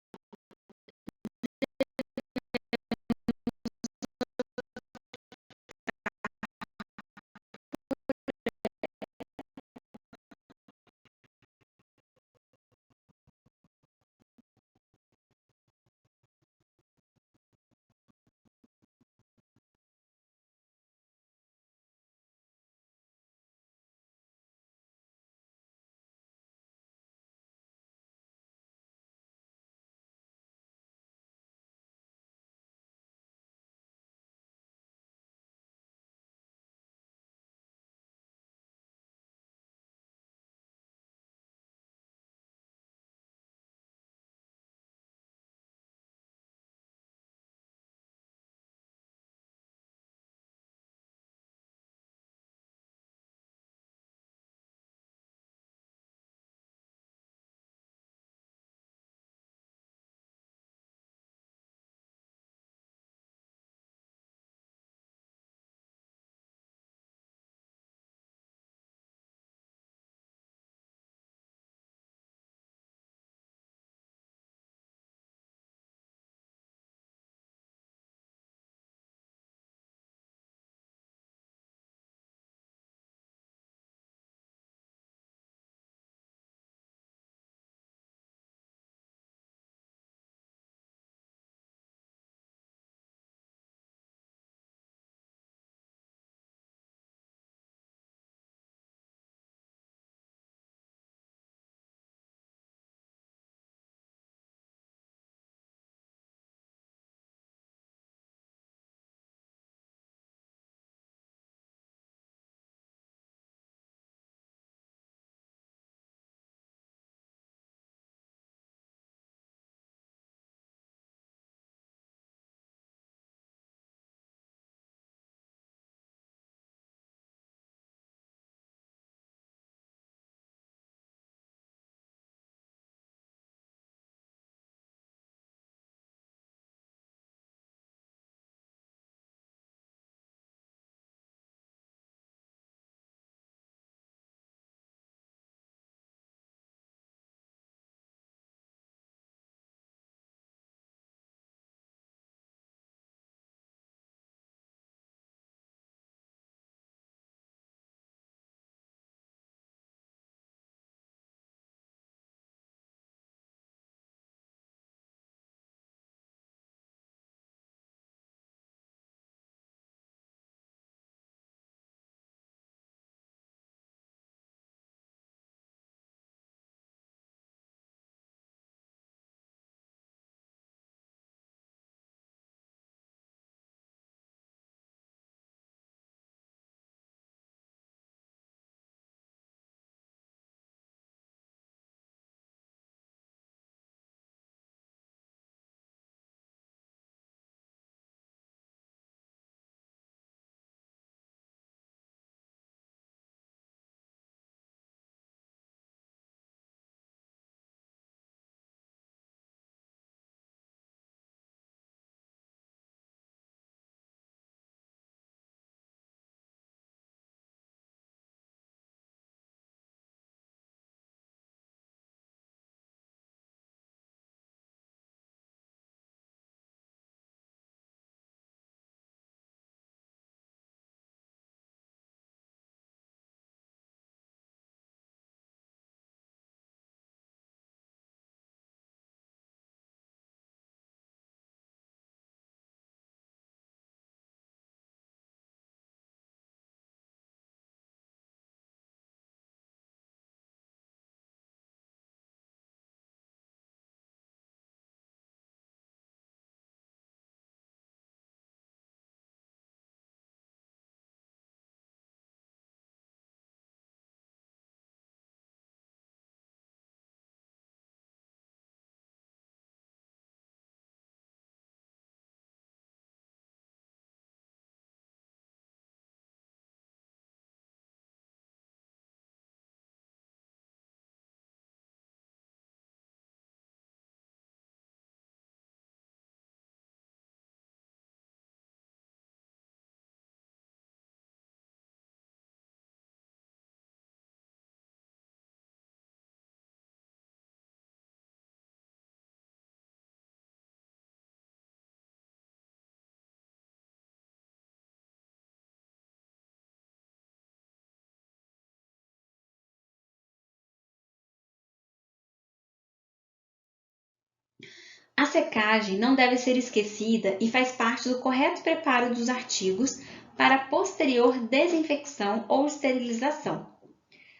A secagem não deve ser esquecida e faz parte do correto preparo dos artigos para posterior desinfecção ou esterilização.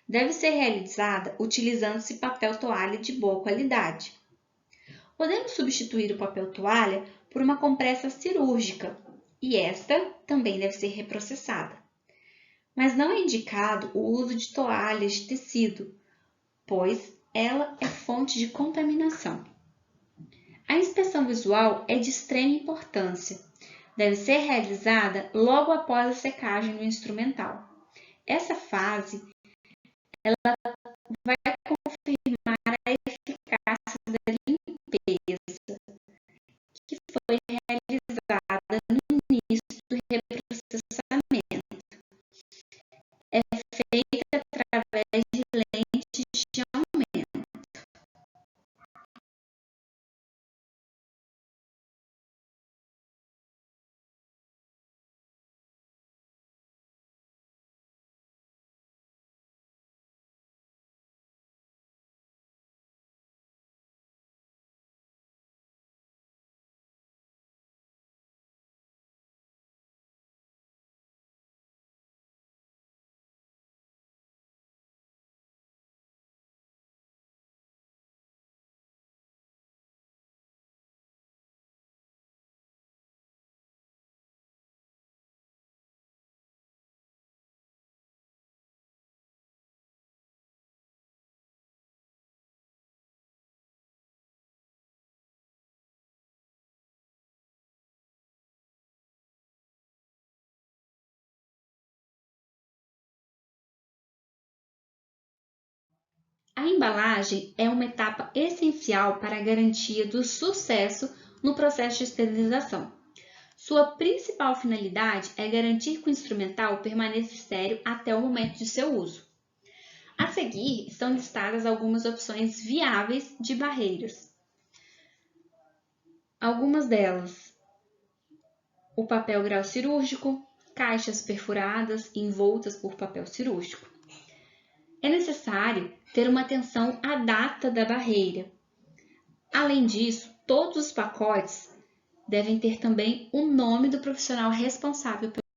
Deve ser realizada utilizando-se papel toalha de boa qualidade. Podemos substituir o papel toalha por uma compressa cirúrgica e esta também deve ser reprocessada. Mas não é indicado o uso de toalhas de tecido, pois ela é fonte de contaminação. A inspeção visual é de extrema importância. Deve ser realizada logo após a secagem do instrumental. Essa fase vai confirmar a eficácia da limpeza que foi realizada no início do reprocessamento. É feita através de lentes de aumento. A embalagem é uma etapa essencial para a garantia do sucesso no processo de esterilização. Sua principal finalidade é garantir que o instrumental permaneça estéril até o momento de seu uso. A seguir estão listadas algumas opções viáveis de barreiras. Algumas delas: o papel grau cirúrgico, caixas perfuradas envoltas por papel cirúrgico. É necessário ter uma atenção à data da barreira. Além disso, todos os pacotes devem ter também o nome do profissional responsável pelo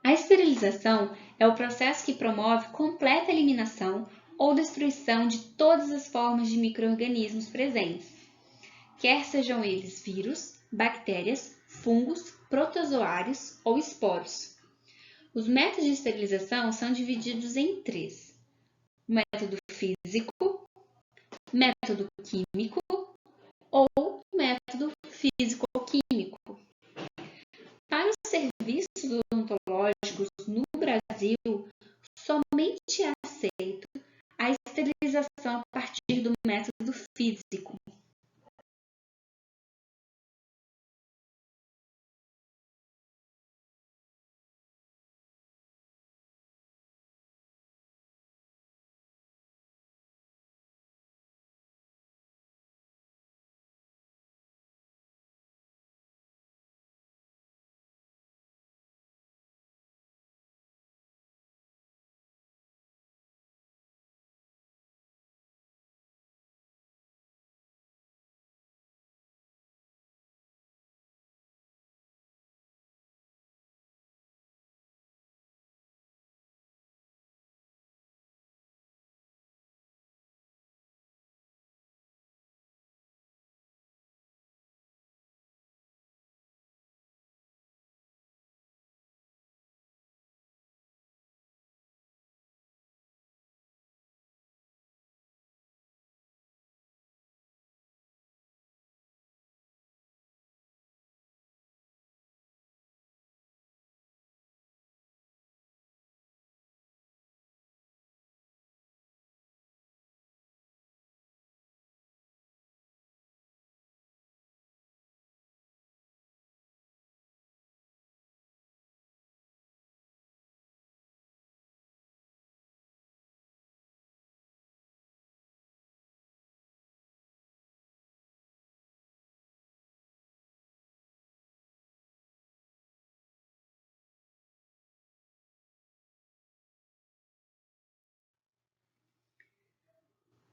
A esterilização é o processo que promove completa eliminação ou destruição de todas as formas de micro-organismos presentes, quer sejam eles vírus, bactérias, fungos, protozoários ou esporos. Os métodos de esterilização são divididos em três: método físico, método químico ou método físico-químico. Para os serviços odontológicos no Brasil, somente é aceito a esterilização a partir do método físico.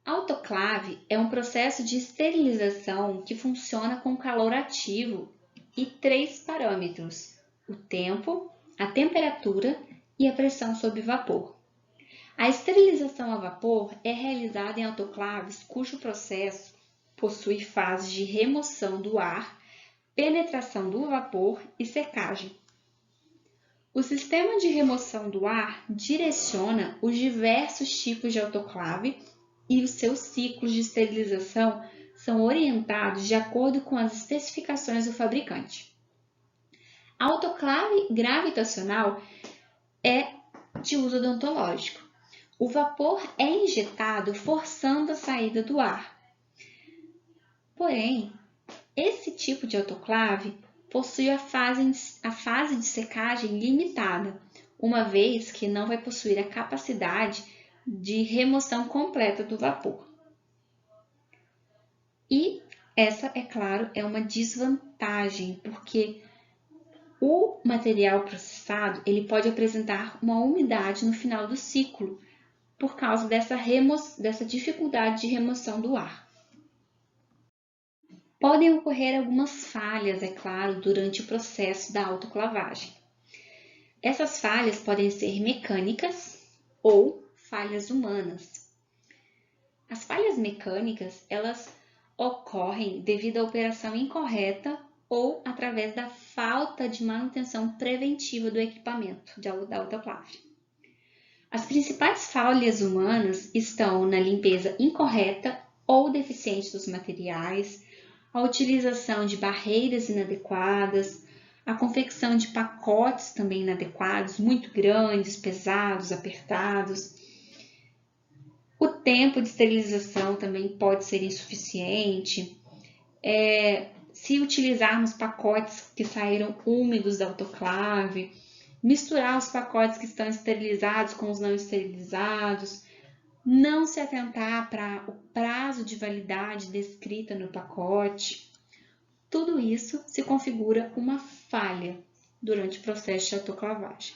Autoclave é um processo de esterilização que funciona com calor ativo e 3 parâmetros: o tempo, a temperatura e a pressão sob vapor. A esterilização a vapor é realizada em autoclaves cujo processo possui fases de remoção do ar, penetração do vapor e secagem. O sistema de remoção do ar direciona os diversos tipos de autoclave e os seus ciclos de esterilização são orientados de acordo com as especificações do fabricante. A autoclave gravitacional é de uso odontológico. O vapor é injetado forçando a saída do ar. Porém, esse tipo de autoclave possui a fase de secagem limitada, uma vez que não vai possuir a capacidade de remoção completa do vapor. E essa, é claro, é uma desvantagem, porque o material processado ele pode apresentar uma umidade no final do ciclo, por causa dessa dificuldade de remoção do ar. Podem ocorrer algumas falhas, é claro, durante o processo da autoclavagem. Essas falhas podem ser mecânicas ou falhas humanas. As falhas mecânicas, elas ocorrem devido à operação incorreta ou através da falta de manutenção preventiva do equipamento da autoclave. As principais falhas humanas estão na limpeza incorreta ou deficiente dos materiais, a utilização de barreiras inadequadas, a confecção de pacotes também inadequados, muito grandes, pesados, apertados. O tempo de esterilização também pode ser insuficiente. Se utilizarmos pacotes que saíram úmidos da autoclave, misturar os pacotes que estão esterilizados com os não esterilizados, não se atentar para o prazo de validade descrita no pacote. Tudo isso se configura uma falha durante o processo de autoclavagem.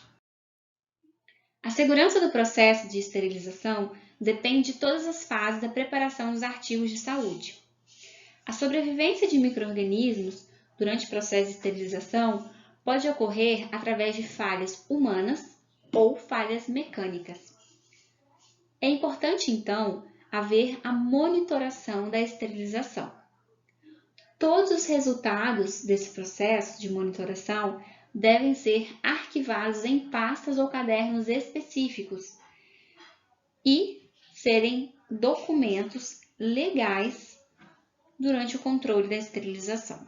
A segurança do processo de esterilização depende de todas as fases da preparação dos artigos de saúde. A sobrevivência de micro-organismos durante o processo de esterilização pode ocorrer através de falhas humanas ou falhas mecânicas. É importante, então, haver a monitoração da esterilização. Todos os resultados desse processo de monitoração devem ser arquivados em pastas ou cadernos específicos e serem documentos legais durante o controle da esterilização.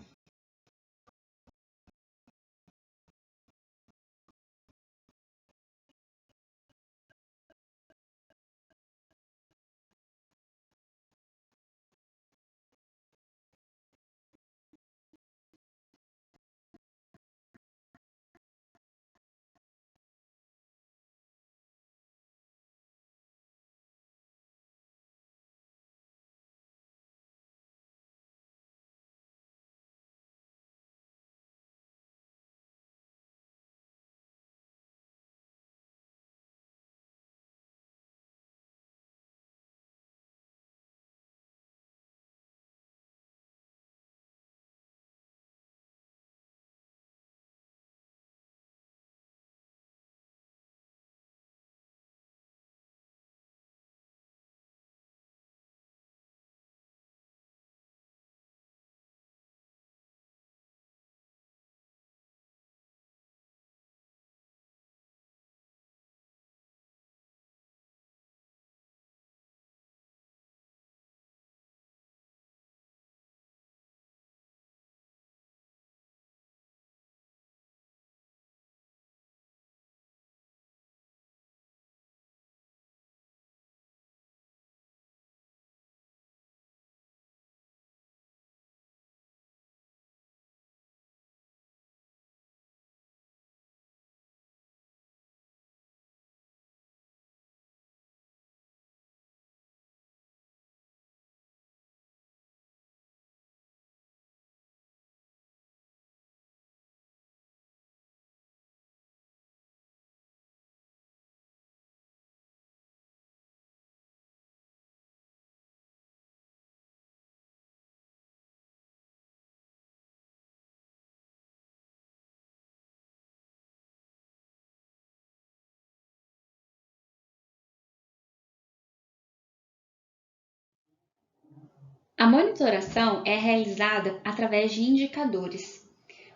A monitoração é realizada através de indicadores.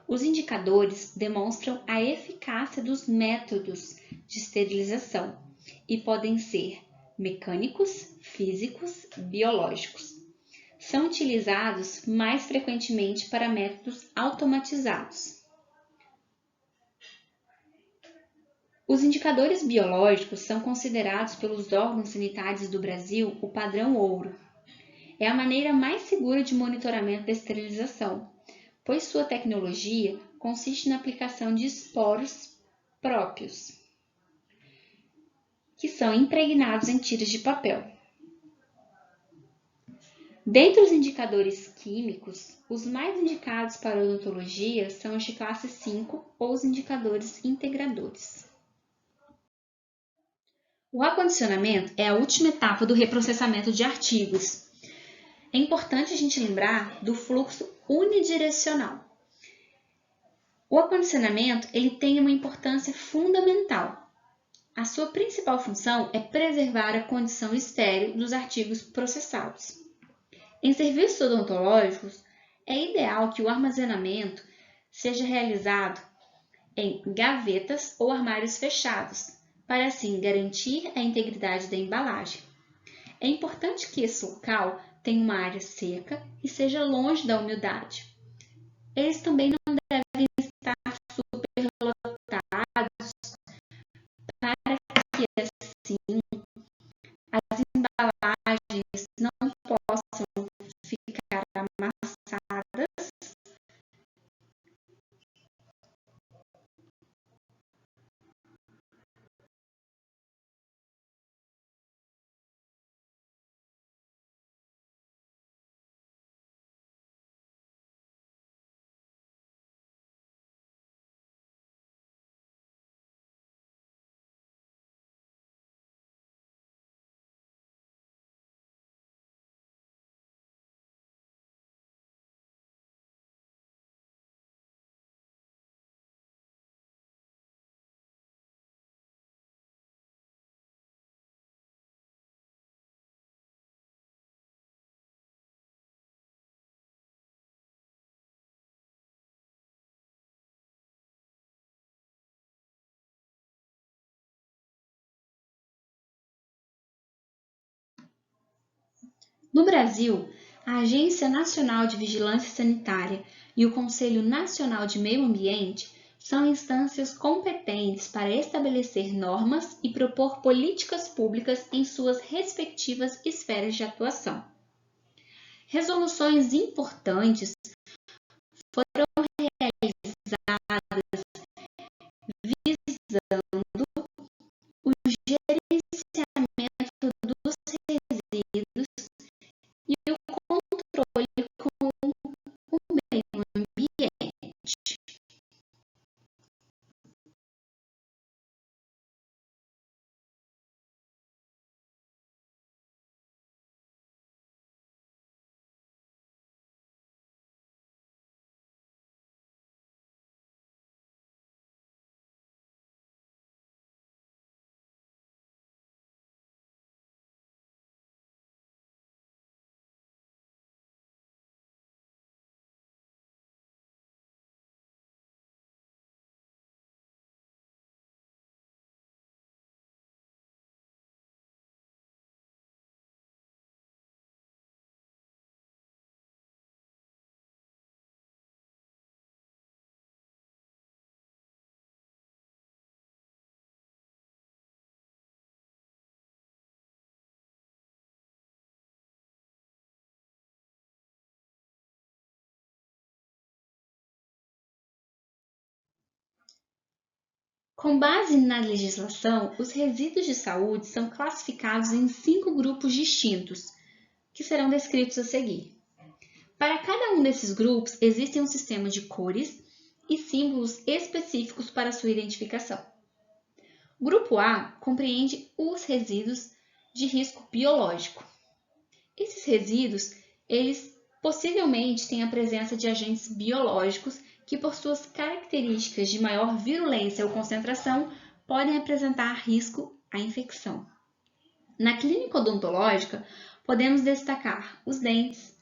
Os indicadores demonstram a eficácia dos métodos de esterilização e podem ser mecânicos, físicos, biológicos. São utilizados mais frequentemente para métodos automatizados. Os indicadores biológicos são considerados pelos órgãos sanitários do Brasil o padrão ouro. É a maneira mais segura de monitoramento da esterilização, pois sua tecnologia consiste na aplicação de esporos próprios, que são impregnados em tiras de papel. Dentre os indicadores químicos, os mais indicados para a odontologia são os de classe 5 ou os indicadores integradores. O acondicionamento é a última etapa do reprocessamento de artigos. É importante a gente lembrar do fluxo unidirecional. O acondicionamento ele tem uma importância fundamental. A sua principal função é preservar a condição estéril dos artigos processados. Em serviços odontológicos, é ideal que o armazenamento seja realizado em gavetas ou armários fechados, para assim garantir a integridade da embalagem. É importante que esse local tenha uma área seca e seja longe da umidade. Eles também não devem estar superlotados para que assim as embalagens não possam ficar amassadas No Brasil, a Agência Nacional de Vigilância Sanitária e o Conselho Nacional de Meio Ambiente são instâncias competentes para estabelecer normas e propor políticas públicas em suas respectivas esferas de atuação. Resoluções importantes foram realizadas visando o gerenciamento dos resíduos e o controle com o meio ambiente. Com base na legislação, os resíduos de saúde são classificados em 5 grupos distintos, que serão descritos a seguir. Para cada um desses grupos, existem um sistema de cores e símbolos específicos para sua identificação. O grupo A compreende os resíduos de risco biológico. Esses resíduos, eles possivelmente têm a presença de agentes biológicos que, por suas características de maior virulência ou concentração, podem apresentar risco à infecção. Na clínica odontológica, podemos destacar os dentes,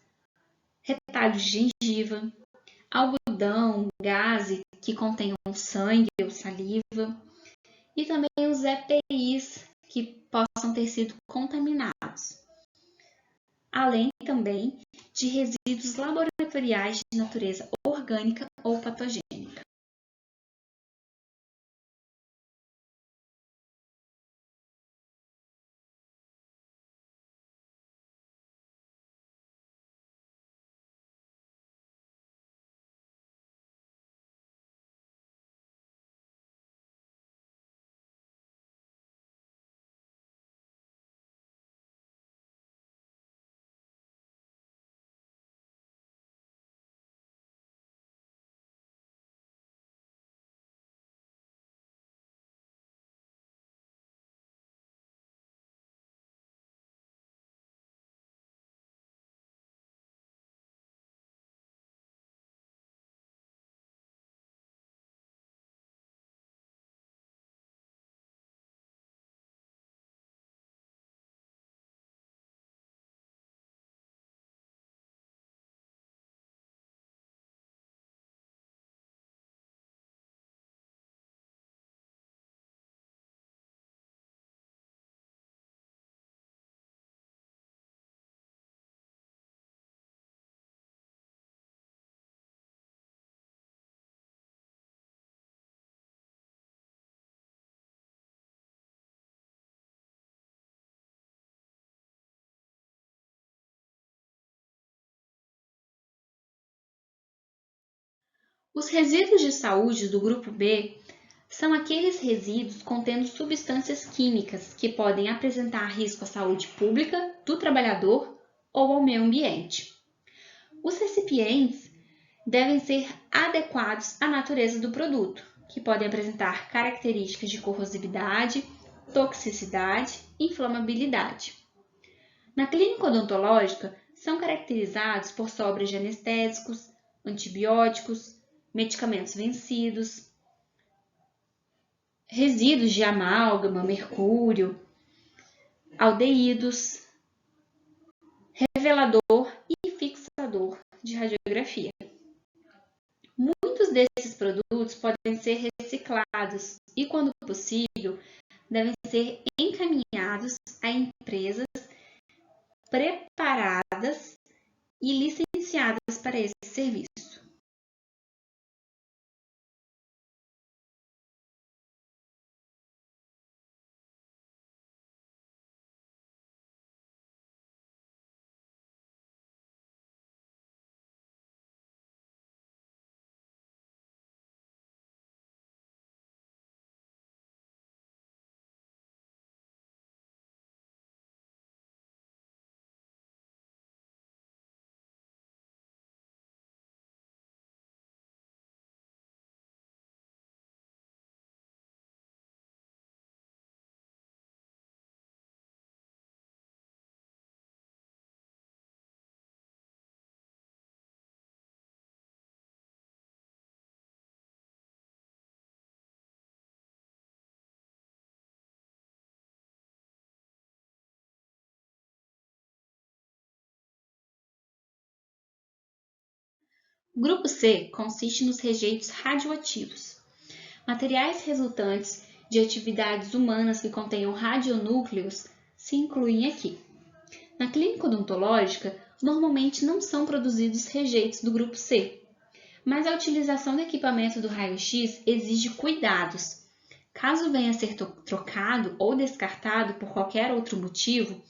retalhos de gengiva, algodão, gaze que contenham sangue ou saliva, e também os EPIs que possam ter sido contaminados, além também de resíduos laboratoriais de natureza orgânica ou patogênica. Os resíduos de saúde do grupo B são aqueles resíduos contendo substâncias químicas que podem apresentar risco à saúde pública, do trabalhador ou ao meio ambiente. Os recipientes devem ser adequados à natureza do produto, que podem apresentar características de corrosividade, toxicidade e inflamabilidade. Na clínica odontológica, são caracterizados por sobras de anestésicos, antibióticos, medicamentos vencidos, resíduos de amálgama, mercúrio, aldeídos, revelador e fixador de radiografia. Muitos desses produtos podem ser reciclados e, quando possível, devem ser encaminhados a empresas preparadas e licenciadas para esse serviço. O grupo C consiste nos rejeitos radioativos, materiais resultantes de atividades humanas que contenham radionúcleos se incluem aqui. Na clínica odontológica, normalmente não são produzidos rejeitos do grupo C, mas a utilização do equipamento do raio-x exige cuidados. Caso venha a ser trocado ou descartado por qualquer outro motivo,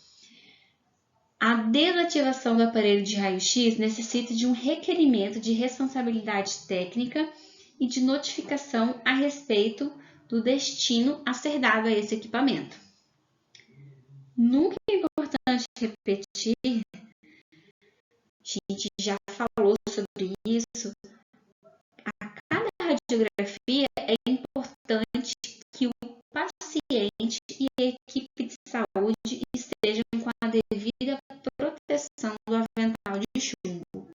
a desativação do aparelho de raio-x necessita de um requerimento de responsabilidade técnica e de notificação a respeito do destino a ser dado a esse equipamento. Nunca é importante repetir, a gente já falou sobre isso, a cada radiografia é importante que o paciente e a equipe de saúde estejam com a devida proteção do avental de chumbo.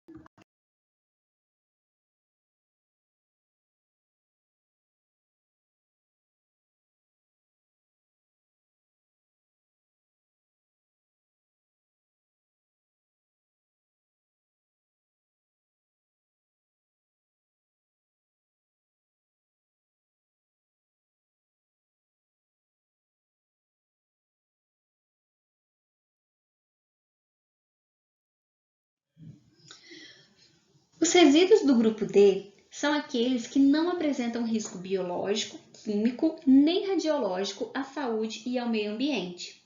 Os resíduos do grupo D são aqueles que não apresentam risco biológico, químico nem radiológico à saúde e ao meio ambiente,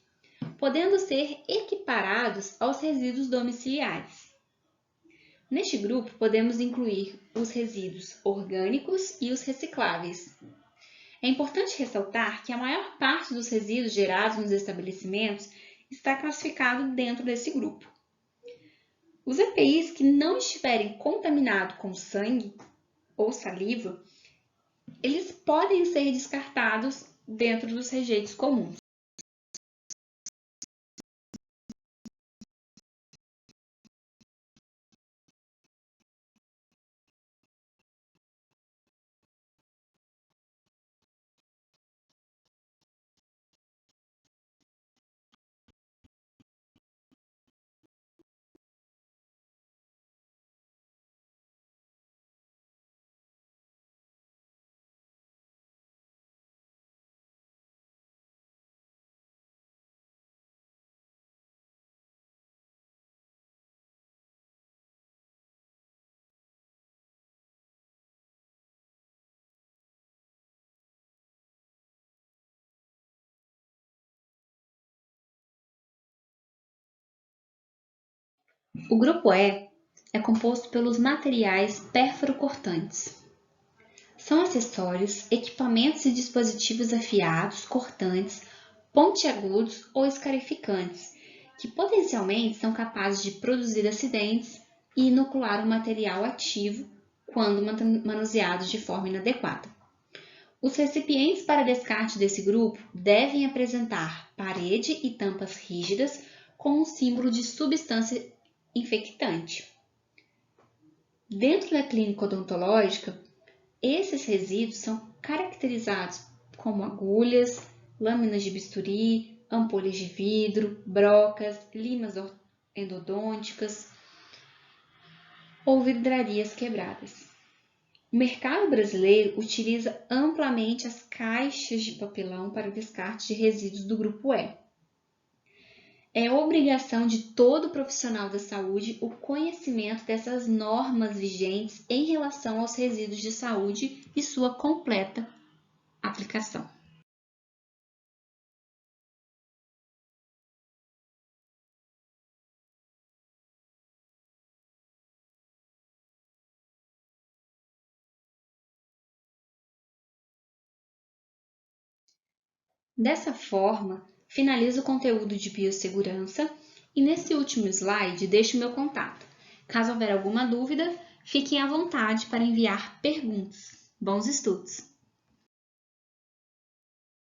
podendo ser equiparados aos resíduos domiciliares. Neste grupo, podemos incluir os resíduos orgânicos e os recicláveis. É importante ressaltar que a maior parte dos resíduos gerados nos estabelecimentos está classificado dentro desse grupo. Os EPIs que não estiverem contaminados com sangue ou saliva, eles podem ser descartados dentro dos rejeitos comuns. O grupo E é composto pelos materiais pérfuro-cortantes. São acessórios, equipamentos e dispositivos afiados, cortantes, pontiagudos ou escarificantes, que potencialmente são capazes de produzir acidentes e inocular um material ativo quando manuseados de forma inadequada. Os recipientes para descarte desse grupo devem apresentar parede e tampas rígidas com um símbolo de substância infectante. Dentro da clínica odontológica, esses resíduos são caracterizados como agulhas, lâminas de bisturi, ampolhas de vidro, brocas, limas endodônticas ou vidrarias quebradas. O mercado brasileiro utiliza amplamente as caixas de papelão para o descarte de resíduos do grupo E. É obrigação de todo profissional da saúde o conhecimento dessas normas vigentes em relação aos resíduos de saúde e sua completa aplicação. Dessa forma, finalizo o conteúdo de biossegurança e nesse último slide deixo meu contato. Caso houver alguma dúvida, fiquem à vontade para enviar perguntas. Bons estudos!